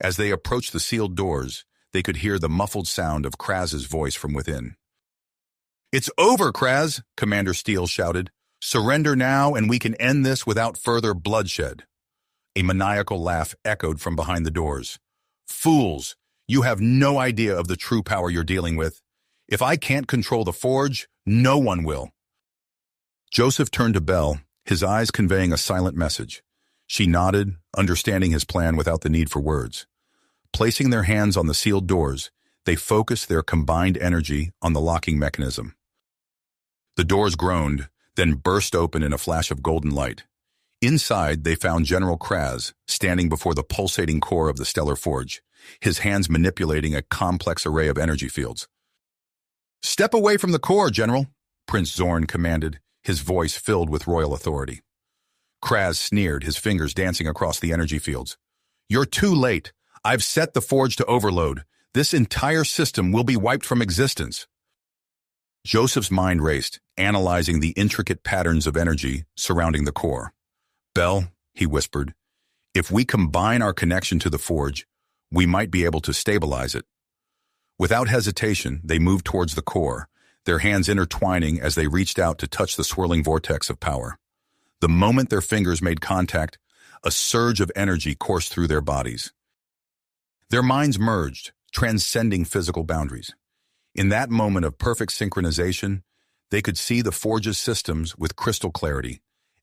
As they approached the sealed doors, they could hear the muffled sound of Kraz's voice from within. "It's over, Kraz," Commander Steele shouted. "Surrender now and we can end this without further bloodshed." A maniacal laugh echoed from behind the doors. "Fools, you have no idea of the true power you're dealing with. If I can't control the forge, no one will." Joseph turned to Belle, his eyes conveying a silent message. She nodded, understanding his plan without the need for words. Placing their hands on the sealed doors, they focused their combined energy on the locking mechanism. The doors groaned, then burst open in a flash of golden light. Inside, they found General Kraz, standing before the pulsating core of the stellar forge, his hands manipulating a complex array of energy fields. "Step away from the core, General," Prince Zorn commanded, his voice filled with royal authority. Kraz sneered, his fingers dancing across the energy fields. "You're too late. I've set the forge to overload. This entire system will be wiped from existence." Joseph's mind raced, analyzing the intricate patterns of energy surrounding the core. "Belle," he whispered, "if we combine our connection to the forge, we might be able to stabilize it, Without hesitation, they moved towards the core, their hands intertwining as they reached out to touch the swirling vortex of power. The moment their fingers made contact, a surge of energy coursed through their bodies. Their minds merged, transcending physical boundaries. In that moment of perfect synchronization, they could see the Forge's systems with crystal clarity,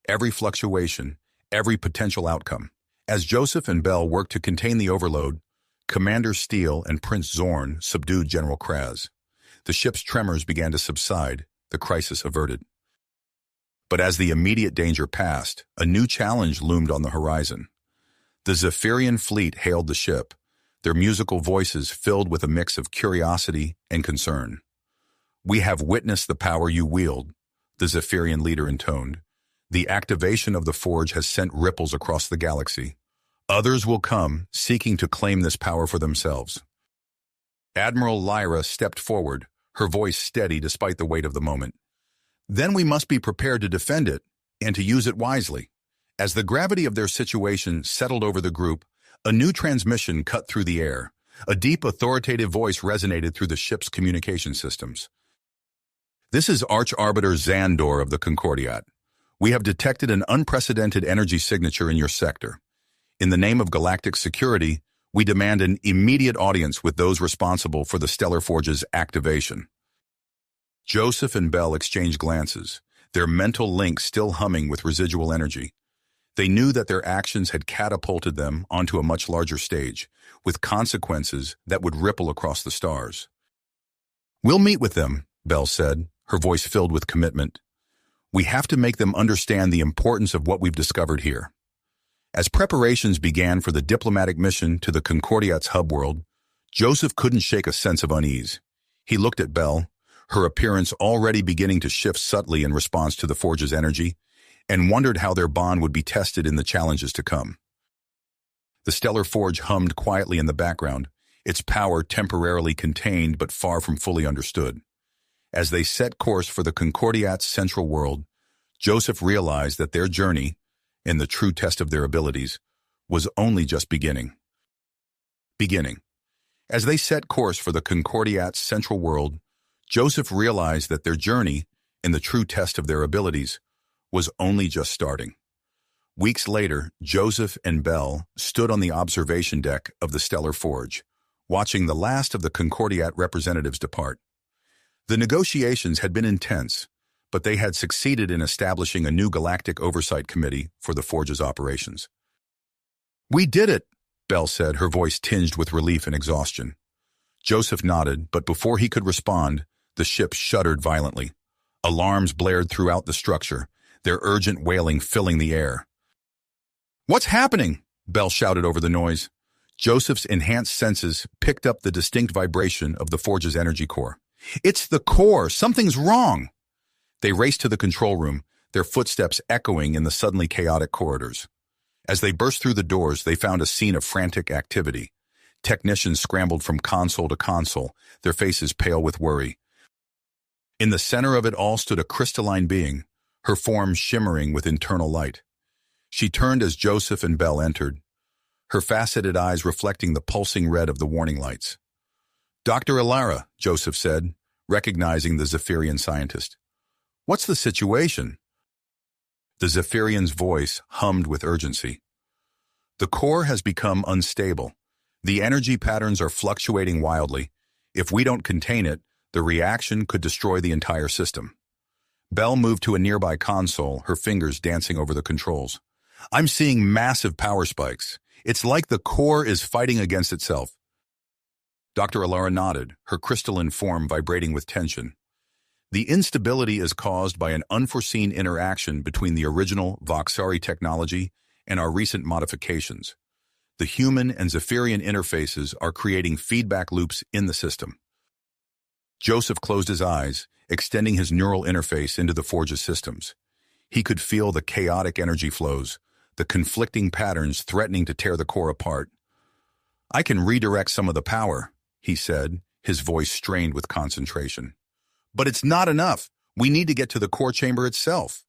every fluctuation, every potential outcome. As Joseph and Bell worked to contain the overload, Commander Steele and Prince Zorn subdued General Kraz. The ship's tremors began to subside, the crisis averted. But as the immediate danger passed, a new challenge loomed on the horizon. The Zierian fleet hailed the ship, their musical voices filled with a mix of curiosity and concern. "We have witnessed the power you wield," the Zierian leader intoned. "The activation of the Forge has sent ripples across the galaxy. Others will come, seeking to claim this power for themselves." Admiral Lyra stepped forward, her voice steady despite the weight of the moment. "Then we must be prepared to defend it, and to use it wisely." As the gravity of their situation settled over the group, a new transmission cut through the air. A deep, authoritative voice resonated through the ship's communication systems. "This is Arch-Arbiter Xandor of the Concordiat. We have detected an unprecedented energy signature in your sector. In the name of galactic security, we demand an immediate audience with those responsible for the Stellar Forge's activation." Joseph and Bell exchanged glances, their mental link still humming with residual energy. They knew that their actions had catapulted them onto a much larger stage, with consequences that would ripple across the stars. "We'll meet with them," Bell said, her voice filled with commitment. "We have to make them understand the importance of what we've discovered here." As preparations began for the diplomatic mission to the Concordiat's hub world, Joseph couldn't shake a sense of unease. He looked at Bell, her appearance already beginning to shift subtly in response to the Forge's energy, and wondered how their bond would be tested in the challenges to come. The Stellar Forge hummed quietly in the background, its power temporarily contained but far from fully understood. As they set course for the Concordiat's central world, Joseph realized that their journey, in the true test of their abilities, was only just beginning. As they set course for the Concordiat's central world, Joseph realized that their journey, in the true test of their abilities, was only just starting. Weeks later, Joseph and Bell stood on the observation deck of the Stellar Forge, watching the last of the Concordiat representatives depart. The negotiations had been intense, but they had succeeded in establishing a new galactic oversight committee for the Forge's operations. "We did it," Bell said, her voice tinged with relief and exhaustion. Joseph nodded, but before he could respond, the ship shuddered violently. Alarms blared throughout the structure, their urgent wailing filling the air. "What's happening?" Bell shouted over the noise. Joseph's enhanced senses picked up the distinct vibration of the Forge's energy core. "It's the core! Something's wrong!" They raced to the control room, their footsteps echoing in the suddenly chaotic corridors. As they burst through the doors, they found a scene of frantic activity. Technicians scrambled from console to console, their faces pale with worry. In the center of it all stood a crystalline being, her form shimmering with internal light. She turned as Joseph and Bell entered, her faceted eyes reflecting the pulsing red of the warning lights. "Dr. Ilara," Joseph said, recognizing the Zierian scientist. "What's the situation?" The Zierian's voice hummed with urgency. "The core has become unstable. The energy patterns are fluctuating wildly. If we don't contain it, the reaction could destroy the entire system." Bell moved to a nearby console, her fingers dancing over the controls. "I'm seeing massive power spikes. It's like the core is fighting against itself." Dr. Ilara nodded, her crystalline form vibrating with tension. "The instability is caused by an unforeseen interaction between the original Voxari technology and our recent modifications. The human and Zierian interfaces are creating feedback loops in the system." Joseph closed his eyes, extending his neural interface into the Forge's systems. He could feel the chaotic energy flows, the conflicting patterns threatening to tear the core apart. "I can redirect some of the power," he said, his voice strained with concentration. "But it's not enough. We need to get to the core chamber itself."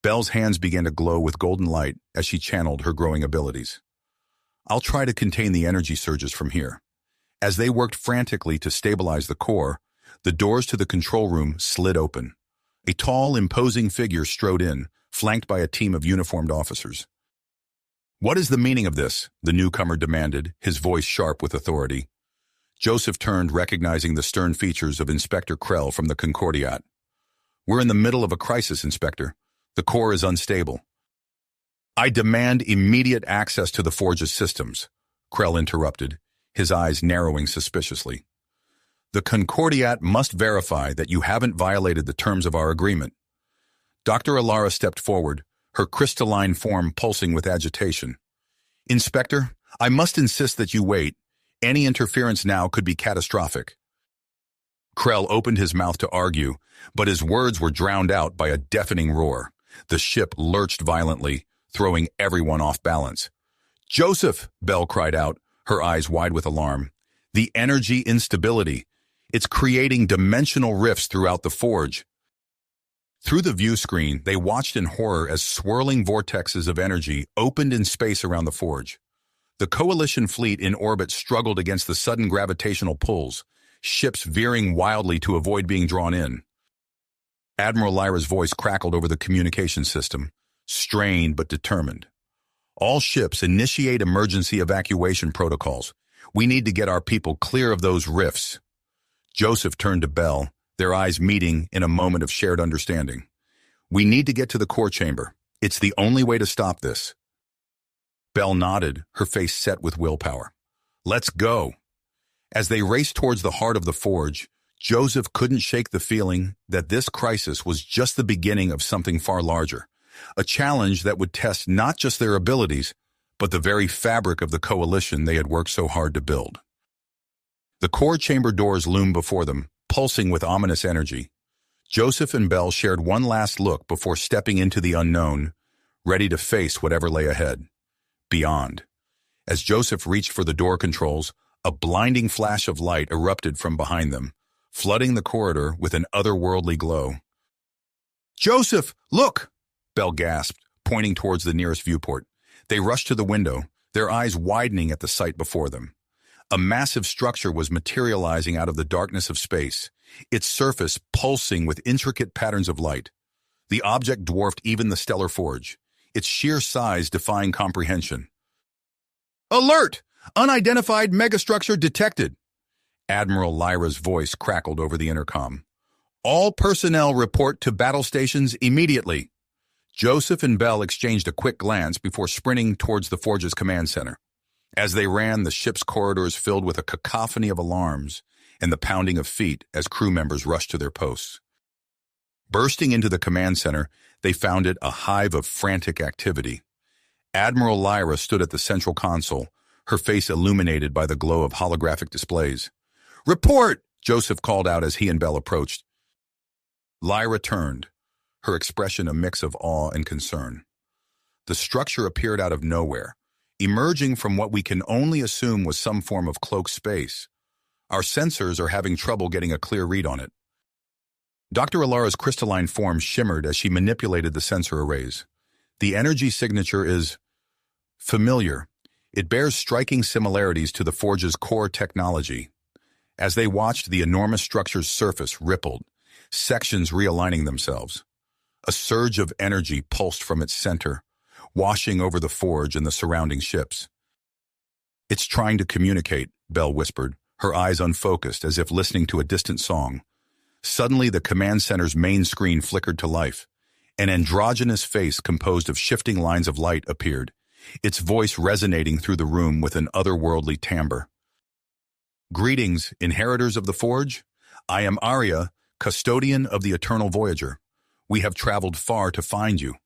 Bell's hands began to glow with golden light as she channeled her growing abilities. "I'll try to contain the energy surges from here." As they worked frantically to stabilize the core, the doors to the control room slid open. A tall, imposing figure strode in, flanked by a team of uniformed officers. "What is the meaning of this?" the newcomer demanded, his voice sharp with authority. Joseph turned, recognizing the stern features of Inspector Krell from the Concordiat. "We're in the middle of a crisis, Inspector. The core is unstable." "I demand immediate access to the Forge's systems," Krell interrupted, his eyes narrowing suspiciously. "The Concordiat must verify that you haven't violated the terms of our agreement." Dr. Alara stepped forward, her crystalline form pulsing with agitation. "Inspector, I must insist that you wait. Any interference now could be catastrophic." Krell opened his mouth to argue, but his words were drowned out by a deafening roar. The ship lurched violently, throwing everyone off balance. "Joseph!" Bell cried out, her eyes wide with alarm. "The energy instability. It's creating dimensional rifts throughout the Forge." Through the view screen, they watched in horror as swirling vortexes of energy opened in space around the Forge. The Coalition fleet in orbit struggled against the sudden gravitational pulls, ships veering wildly to avoid being drawn in. Admiral Lyra's voice crackled over the communication system, strained but determined. "All ships initiate emergency evacuation protocols. We need to get our people clear of those rifts." Joseph turned to Bell, their eyes meeting in a moment of shared understanding. "We need to get to the core chamber. It's the only way to stop this." Bell nodded, her face set with willpower. "Let's go." As they raced towards the heart of the Forge, Joseph couldn't shake the feeling that this crisis was just the beginning of something far larger, a challenge that would test not just their abilities, but the very fabric of the coalition they had worked so hard to build. The core chamber doors loomed before them, pulsing with ominous energy. Joseph and Bell shared one last look before stepping into the unknown, ready to face whatever lay ahead. Beyond. As Joseph reached for the door controls, a blinding flash of light erupted from behind them, flooding the corridor with an otherworldly glow. "Joseph, look!" Bell gasped, pointing towards the nearest viewport. They rushed to the window, their eyes widening at the sight before them. A massive structure was materializing out of the darkness of space, its surface pulsing with intricate patterns of light. The object dwarfed even the stellar forge, its sheer size defying comprehension. "Alert! Unidentified megastructure detected!" Admiral Lyra's voice crackled over the intercom. "All personnel report to battle stations immediately." Joseph and Bell exchanged a quick glance before sprinting towards the Forge's command center. As they ran, the ship's corridors filled with a cacophony of alarms and the pounding of feet as crew members rushed to their posts. Bursting into the command center, they found it a hive of frantic activity. Admiral Lyra stood at the central console, her face illuminated by the glow of holographic displays. "Report!" Joseph called out as he and Bell approached. Lyra turned, her expression a mix of awe and concern. The structure appeared out of nowhere, emerging from what we can only assume was some form of cloaked space. "Our sensors are having trouble getting a clear read on it." Dr. Alara's crystalline form shimmered as she manipulated the sensor arrays. "The energy signature is familiar. It bears striking similarities to the Forge's core technology." As they watched, the enormous structure's surface rippled, sections realigning themselves. A surge of energy pulsed from its center, washing over the Forge and the surrounding ships. "It's trying to communicate," Bell whispered, her eyes unfocused as if listening to a distant song. Suddenly, the command center's main screen flickered to life. An androgynous face composed of shifting lines of light appeared, its voice resonating through the room with an otherworldly timbre. "Greetings, inheritors of the Forge. I am Arya, custodian of the Eternal Voyager. We have traveled far to find you."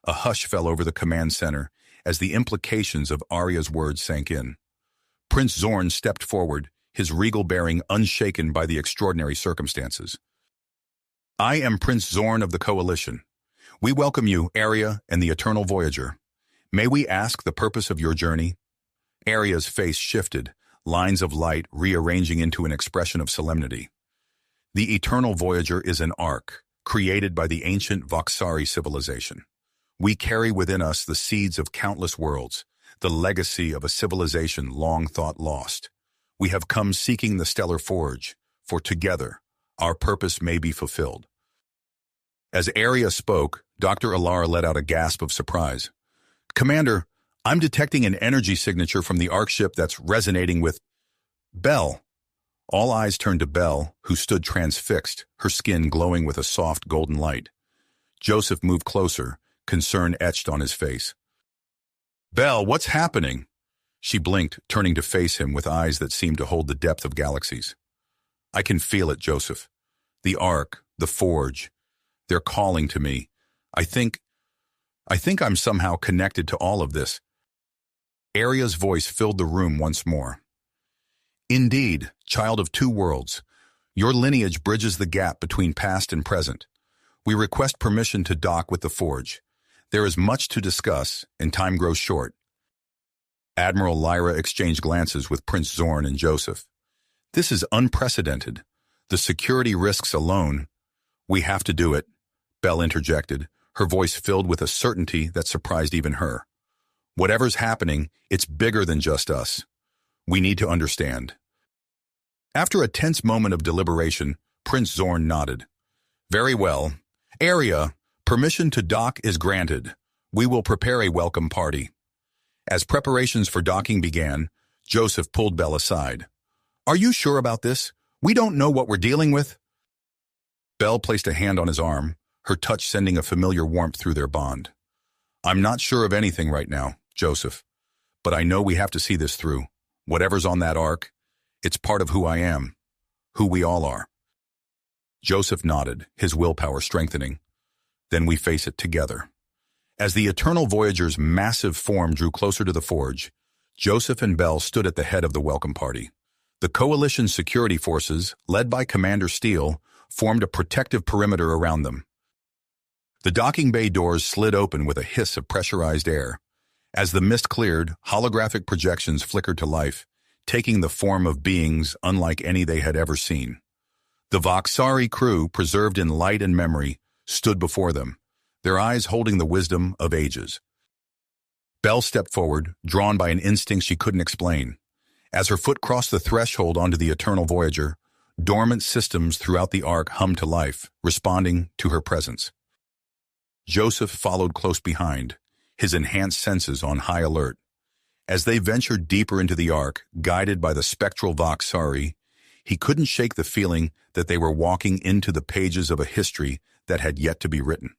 A hush fell over the command center as the implications of Arya's words sank in. Prince Zorn stepped forward, his regal bearing unshaken by the extraordinary circumstances. "I am Prince Zorn of the Coalition. We welcome you, Arya and the Eternal Voyager. May we ask the purpose of your journey?" Arya's face shifted, lines of light rearranging into an expression of solemnity. "The Eternal Voyager is an ark, created by the ancient Voxari civilization. We carry within us the seeds of countless worlds, the legacy of a civilization long thought lost. We have come seeking the stellar forge, for together, our purpose may be fulfilled. As Aria spoke, Dr. Alara let out a gasp of surprise. Commander, I'm detecting an energy signature from the Ark ship that's resonating with Bell. All eyes turned to Bell, who stood transfixed, her skin glowing with a soft golden light. Joseph moved closer, concern etched on his face. Bell, what's happening? She blinked, turning to face him with eyes that seemed to hold the depth of galaxies. I can feel it, Joseph. The Ark, the Forge, they're calling to me. I think I'm somehow connected to all of this. Aria's voice filled the room once more. Indeed, child of two worlds, your lineage bridges the gap between past and present. We request permission to dock with the Forge. There is much to discuss, and time grows short. Admiral Lyra exchanged glances with Prince Zorn and Joseph. This is unprecedented. The security risks alone. We have to do it, Bell interjected, her voice filled with a certainty that surprised even her. Whatever's happening, it's bigger than just us. We need to understand. After a tense moment of deliberation, Prince Zorn nodded. Very well. Aria, permission to dock is granted. We will prepare a welcome party. As preparations for docking began, Joseph pulled Bell aside. Are you sure about this? We don't know what we're dealing with. Bell placed a hand on his arm, her touch sending a familiar warmth through their bond. I'm not sure of anything right now, Joseph, but I know we have to see this through. Whatever's on that Ark, it's part of who I am, who we all are. Joseph nodded, his willpower strengthening. Then we face it together. As the Eternal Voyager's massive form drew closer to the Forge, Joseph and Bell stood at the head of the welcome party. The Coalition security forces, led by Commander Steele, formed a protective perimeter around them. The docking bay doors slid open with a hiss of pressurized air. As the mist cleared, holographic projections flickered to life, taking the form of beings unlike any they had ever seen. The Voxari crew, preserved in light and memory, stood before them, their eyes holding the wisdom of ages. Bell stepped forward, drawn by an instinct she couldn't explain. As her foot crossed the threshold onto the Eternal Voyager, dormant systems throughout the Ark hummed to life, responding to her presence. Joseph followed close behind, his enhanced senses on high alert. As they ventured deeper into the Ark, guided by the spectral Voxari, he couldn't shake the feeling that they were walking into the pages of a history that had yet to be written.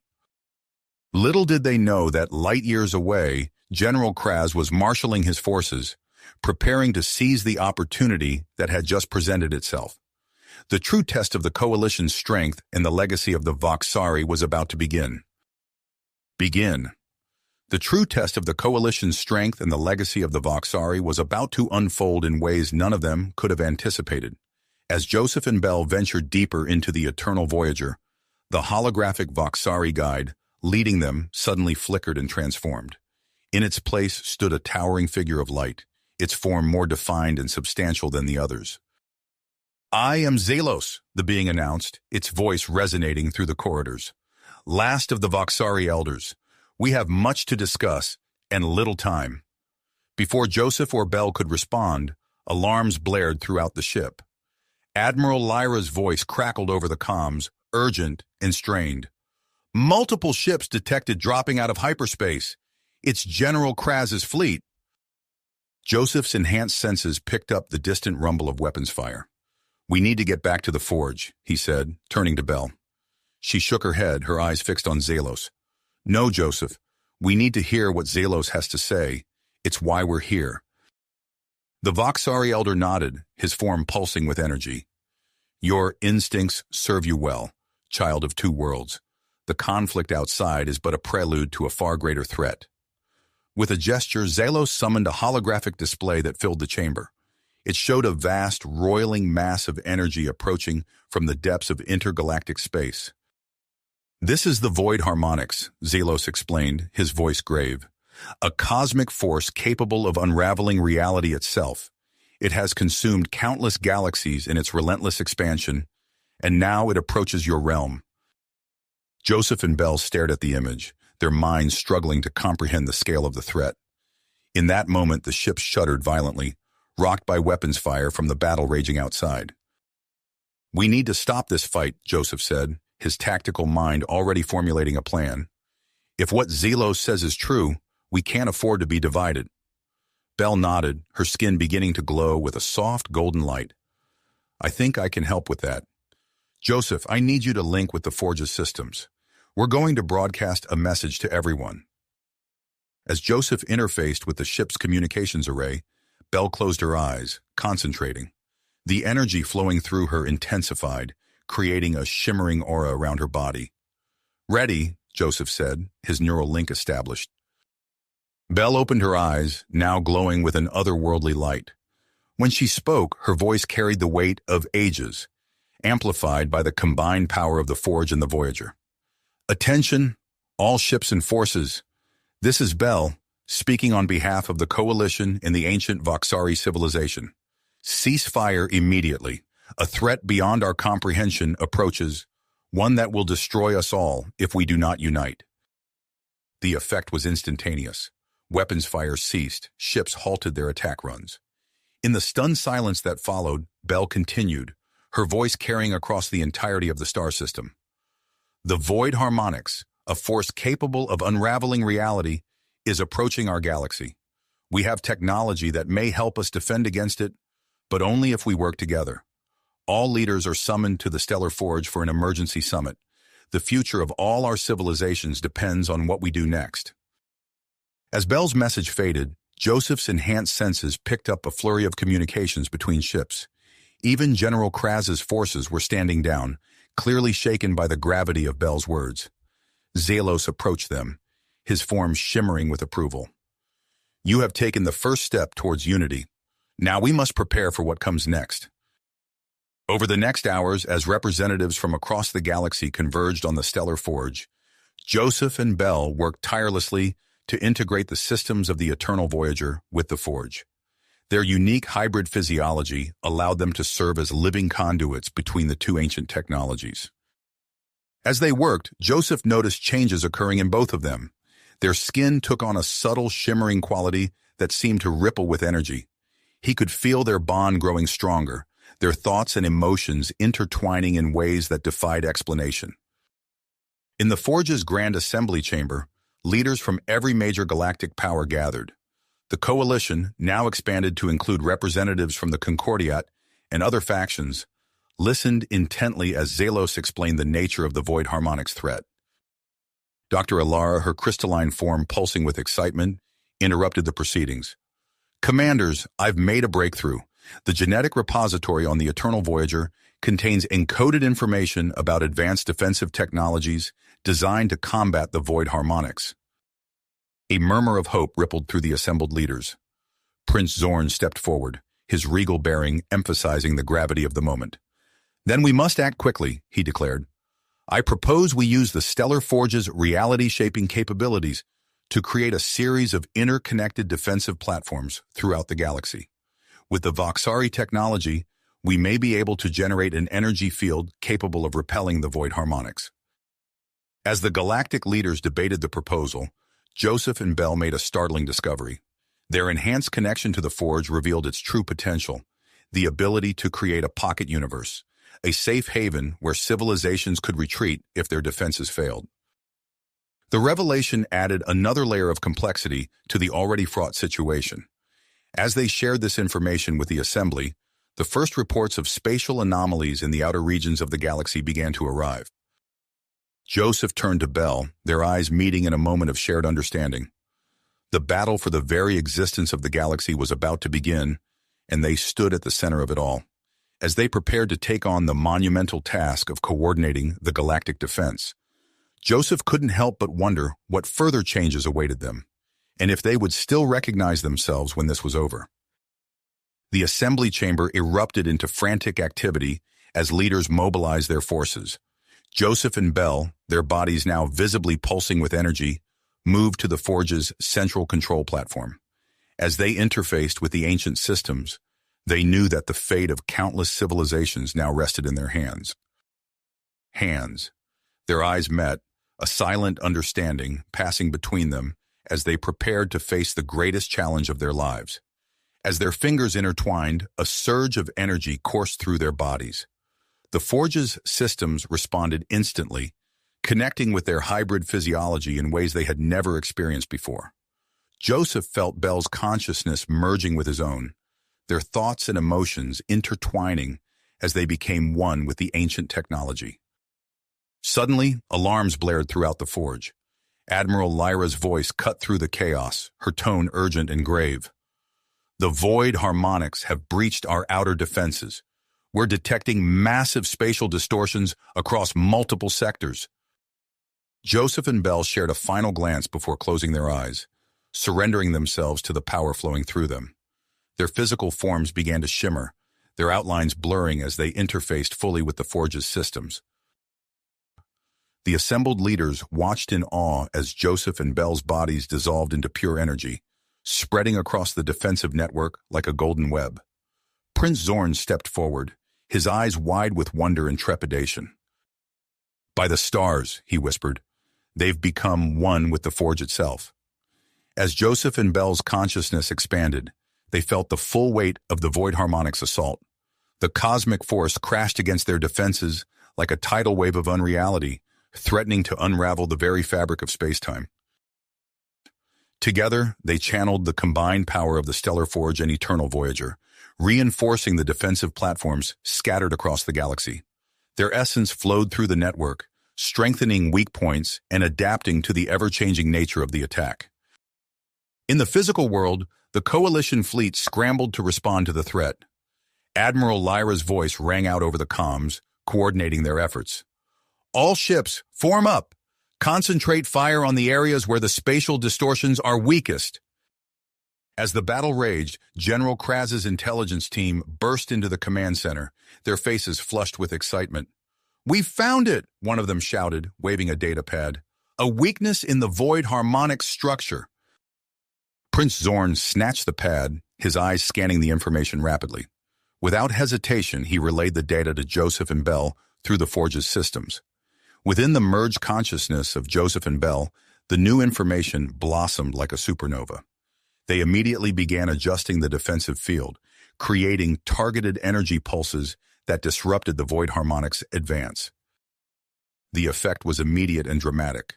Little did they know that light years away, General Kraz was marshaling his forces, preparing to seize the opportunity that had just presented itself. The true test of the Coalition's strength and the legacy of the Voxari was about to begin. The true test of the Coalition's strength and the legacy of the Voxari was about to unfold in ways none of them could have anticipated. As Joseph and Bell ventured deeper into the Eternal Voyager, the holographic Voxari guide, leading them, suddenly flickered and transformed. In its place stood a towering figure of light, its form more defined and substantial than the others. I am Zelos, the being announced, its voice resonating through the corridors. Last of the Voxari elders, we have much to discuss and little time. Before Joseph or Bell could respond, alarms blared throughout the ship. Admiral Lyra's voice crackled over the comms, urgent and strained. Multiple ships detected dropping out of hyperspace. It's General Kraz's fleet. Joseph's enhanced senses picked up the distant rumble of weapons fire. We need to get back to the Forge, he said, turning to Bell. She shook her head, her eyes fixed on Zelos. No, Joseph. We need to hear what Zelos has to say. It's why we're here. The Voxari elder nodded, his form pulsing with energy. Your instincts serve you well, child of two worlds. The conflict outside is but a prelude to a far greater threat. With a gesture, Zelos summoned a holographic display that filled the chamber. It showed a vast, roiling mass of energy approaching from the depths of intergalactic space. This is the void harmonics, Zelos explained, his voice grave. A cosmic force capable of unraveling reality itself. It has consumed countless galaxies in its relentless expansion, and now it approaches your realm. Joseph and Bell stared at the image, their minds struggling to comprehend the scale of the threat. In that moment, the ship shuddered violently, rocked by weapons fire from the battle raging outside. "We need to stop this fight," Joseph said, his tactical mind already formulating a plan. "If what Zelos says is true, we can't afford to be divided." Belle nodded, her skin beginning to glow with a soft golden light. "I think I can help with that. Joseph, I need you to link with the Forge's systems. We're going to broadcast a message to everyone." As Joseph interfaced with the ship's communications array, Belle closed her eyes, concentrating. The energy flowing through her intensified, creating a shimmering aura around her body. "Ready," Joseph said, his neural link established. Belle opened her eyes, now glowing with an otherworldly light. When she spoke, her voice carried the weight of ages, amplified by the combined power of the Forge and the Voyager. "Attention, all ships and forces. This is Belle, speaking on behalf of the Coalition in the ancient Voxari civilization. Cease fire immediately. A threat beyond our comprehension approaches, one that will destroy us all if we do not unite." The effect was instantaneous. Weapons fire ceased, ships halted their attack runs. In the stunned silence that followed, Belle continued, her voice carrying across the entirety of the star system. "The void harmonics, a force capable of unraveling reality, is approaching our galaxy. We have technology that may help us defend against it, but only if we work together. All leaders are summoned to the Stellar Forge for an emergency summit. The future of all our civilizations depends on what we do next." As Belle's message faded, Joseph's enhanced senses picked up a flurry of communications between ships. Even General Kraz's forces were standing down, clearly shaken by the gravity of Belle's words. Zelos approached them, his form shimmering with approval. "You have taken the first step towards unity. Now we must prepare for what comes next." Over the next hours, as representatives from across the galaxy converged on the Stellar Forge, Joseph and Belle worked tirelessly to integrate the systems of the Eternal Voyager with the Forge. Their unique hybrid physiology allowed them to serve as living conduits between the two ancient technologies. As they worked, Joseph noticed changes occurring in both of them. Their skin took on a subtle, shimmering quality that seemed to ripple with energy. He could feel their bond growing stronger, their thoughts and emotions intertwining in ways that defied explanation. In the Forge's Grand Assembly Chamber, leaders from every major galactic power gathered. The Coalition, now expanded to include representatives from the Concordiat and other factions, listened intently as Zelos explained the nature of the Void Harmonics threat. Dr. Alara, her crystalline form pulsing with excitement, interrupted the proceedings. "Commanders, I've made a breakthrough. The genetic repository on the Eternal Voyager contains encoded information about advanced defensive technologies designed to combat the Void Harmonics." A murmur of hope rippled through the assembled leaders. Prince Zorn stepped forward, his regal bearing emphasizing the gravity of the moment. "Then we must act quickly," he declared. "I propose we use the Stellar Forge's reality-shaping capabilities to create a series of interconnected defensive platforms throughout the galaxy. With the Voxari technology, we may be able to generate an energy field capable of repelling the Void Harmonics." As the galactic leaders debated the proposal, Joseph and Belle made a startling discovery. Their enhanced connection to the Forge revealed its true potential, the ability to create a pocket universe, a safe haven where civilizations could retreat if their defenses failed. The revelation added another layer of complexity to the already fraught situation. As they shared this information with the Assembly, the first reports of spatial anomalies in the outer regions of the galaxy began to arrive. Joseph turned to Belle, their eyes meeting in a moment of shared understanding. The battle for the very existence of the galaxy was about to begin, and they stood at the center of it all. As they prepared to take on the monumental task of coordinating the galactic defense, Joseph couldn't help but wonder what further changes awaited them, and if they would still recognize themselves when this was over. The assembly chamber erupted into frantic activity as leaders mobilized their forces. Joseph and Belle, their bodies now visibly pulsing with energy, moved to the Forge's central control platform. As they interfaced with the ancient systems, they knew that the fate of countless civilizations now rested in their hands. Their eyes met, a silent understanding passing between them as they prepared to face the greatest challenge of their lives. As their fingers intertwined, a surge of energy coursed through their bodies. The Forge's systems responded instantly, connecting with their hybrid physiology in ways they had never experienced before. Joseph felt Bell's consciousness merging with his own, their thoughts and emotions intertwining as they became one with the ancient technology. Suddenly, alarms blared throughout the Forge. Admiral Lyra's voice cut through the chaos, her tone urgent and grave. The void harmonics have breached our outer defenses. We're detecting massive spatial distortions across multiple sectors. Joseph and Bell shared a final glance before closing their eyes, surrendering themselves to the power flowing through them. Their physical forms began to shimmer, their outlines blurring as they interfaced fully with the Forge's systems. The assembled leaders watched in awe as Joseph and Bell's bodies dissolved into pure energy, spreading across the defensive network like a golden web. Prince Zorn stepped forward, his eyes wide with wonder and trepidation. "By the stars," he whispered, "they've become one with the Forge itself." As Joseph and Bell's consciousness expanded, they felt the full weight of the void harmonics assault. The cosmic force crashed against their defenses like a tidal wave of unreality, threatening to unravel the very fabric of space-time. Together, they channeled the combined power of the Stellar Forge and Eternal Voyager, reinforcing the defensive platforms scattered across the galaxy. Their essence flowed through the network, strengthening weak points and adapting to the ever-changing nature of the attack. In the physical world, the Coalition fleet scrambled to respond to the threat. Admiral Lyra's voice rang out over the comms, coordinating their efforts. "All ships, form up! Concentrate fire on the areas where the spatial distortions are weakest." As the battle raged, General Kraz's intelligence team burst into the command center, their faces flushed with excitement. "We've found it!" one of them shouted, waving a data pad. "A weakness in the void harmonic structure." Prince Zorn snatched the pad, his eyes scanning the information rapidly. Without hesitation, he relayed the data to Joseph and Bell through the Forge's systems. Within the merged consciousness of Joseph and Bell, the new information blossomed like a supernova. They immediately began adjusting the defensive field, creating targeted energy pulses that disrupted the void harmonics' advance. The effect was immediate and dramatic.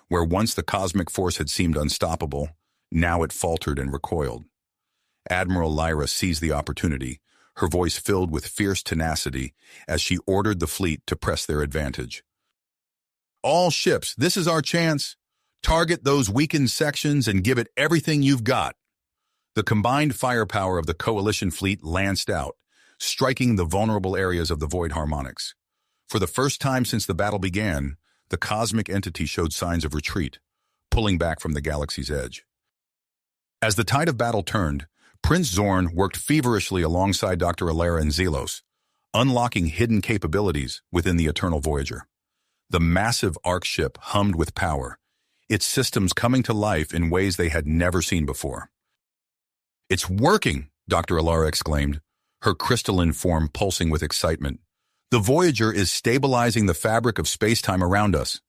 Where once the cosmic force had seemed unstoppable, now it faltered and recoiled. Admiral Lyra seized the opportunity, her voice filled with fierce tenacity as she ordered the fleet to press their advantage. "All ships, this is our chance. Target those weakened sections and give it everything you've got." The combined firepower of the Coalition fleet lanced out, striking the vulnerable areas of the void harmonics. For the first time since the battle began, the cosmic entity showed signs of retreat, pulling back from the galaxy's edge. As the tide of battle turned, Prince Zorn worked feverishly alongside Dr. Alara and Zelos, unlocking hidden capabilities within the Eternal Voyager. The massive Ark ship hummed with power, its systems coming to life in ways they had never seen before. "It's working!" Dr. Alara exclaimed, her crystalline form pulsing with excitement. "The Voyager is stabilizing the fabric of space-time around us."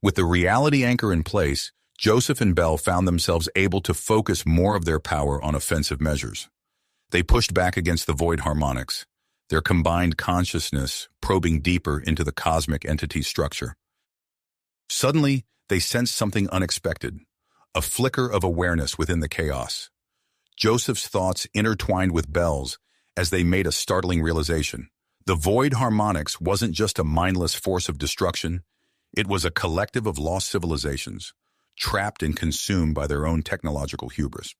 With the reality anchor in place, Joseph and Bell found themselves able to focus more of their power on offensive measures. They pushed back against the void harmonics, their combined consciousness probing deeper into the cosmic entity's structure. Suddenly, they sensed something unexpected, a flicker of awareness within the chaos. Joseph's thoughts intertwined with Bell's as they made a startling realization. The void harmonics wasn't just a mindless force of destruction, it was a collective of lost civilizations, trapped and consumed by their own technological hubris.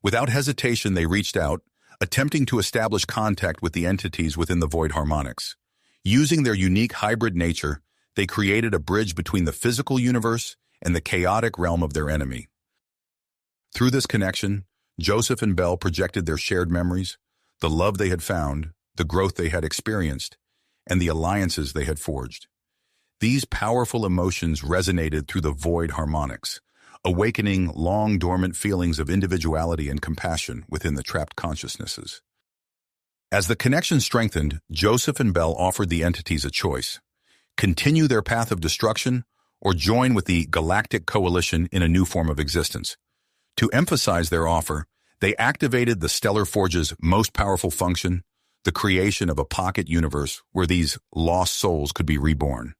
Without hesitation, they reached out, attempting to establish contact with the entities within the void harmonics. Using their unique hybrid nature, they created a bridge between the physical universe and the chaotic realm of their enemy. Through this connection, Joseph and Bell projected their shared memories, the love they had found, the growth they had experienced, and the alliances they had forged. These powerful emotions resonated through the void harmonics, awakening long-dormant feelings of individuality and compassion within the trapped consciousnesses. As the connection strengthened, Joseph and Bell offered the entities a choice: continue their path of destruction or join with the Galactic Coalition in a new form of existence. To emphasize their offer, They activated the Stellar Forge's most powerful function, the creation of a pocket universe where these lost souls could be reborn.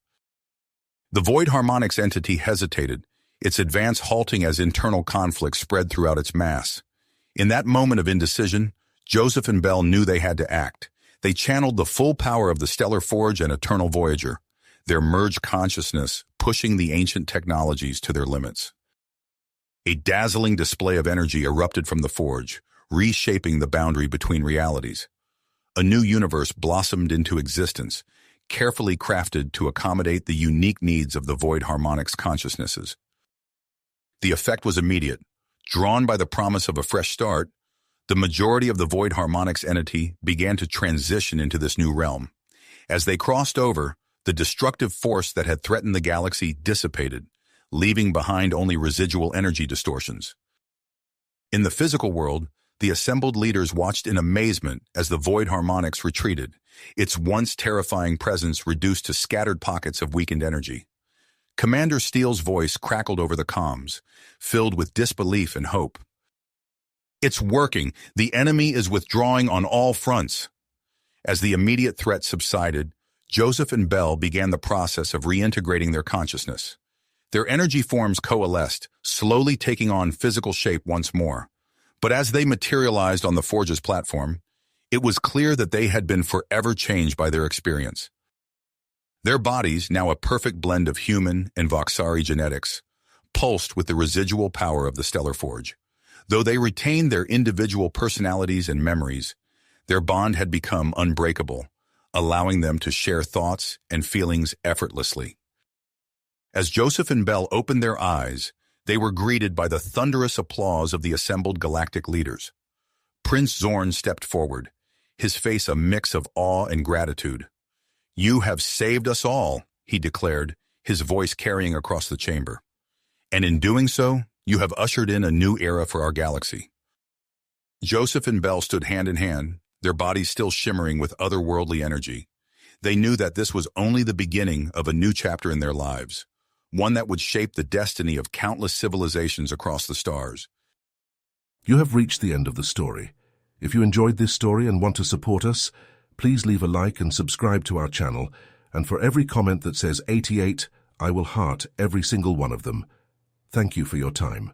The Void Harmonics entity hesitated, its advance halting as internal conflict spread throughout its mass. In that moment of indecision, Joseph and Bell knew they had to act. They channeled the full power of the Stellar Forge and Eternal Voyager, their merged consciousness pushing the ancient technologies to their limits. A dazzling display of energy erupted from the Forge, reshaping the boundary between realities. A new universe blossomed into existence, carefully crafted to accommodate the unique needs of the Void Harmonics consciousnesses. The effect was immediate. Drawn by the promise of a fresh start, the majority of the Void Harmonics entity began to transition into this new realm. As they crossed over, the destructive force that had threatened the galaxy dissipated, leaving behind only residual energy distortions. In the physical world, the assembled leaders watched in amazement as the Void Harmonics retreated, its once terrifying presence reduced to scattered pockets of weakened energy. Commander Steele's voice crackled over the comms, filled with disbelief and hope. "It's working. The enemy is withdrawing on all fronts." As the immediate threat subsided, Joseph and Bell began the process of reintegrating their consciousness. Their energy forms coalesced, slowly taking on physical shape once more. But as they materialized on the Forge's platform, it was clear that they had been forever changed by their experience. Their bodies, now a perfect blend of human and Voxari genetics, pulsed with the residual power of the Stellar Forge. Though they retained their individual personalities and memories, their bond had become unbreakable, allowing them to share thoughts and feelings effortlessly. As Joseph and Bell opened their eyes, they were greeted by the thunderous applause of the assembled galactic leaders. Prince Zorn stepped forward, his face a mix of awe and gratitude. "You have saved us all," he declared, his voice carrying across the chamber. "And in doing so, you have ushered in a new era for our galaxy." Joseph and Bell stood hand in hand, their bodies still shimmering with otherworldly energy. They knew that this was only the beginning of a new chapter in their lives, one that would shape the destiny of countless civilizations across the stars. You have reached the end of the story. If you enjoyed this story and want to support us, please leave a like and subscribe to our channel, and for every comment that says 88, I will heart every single one of them. Thank you for your time.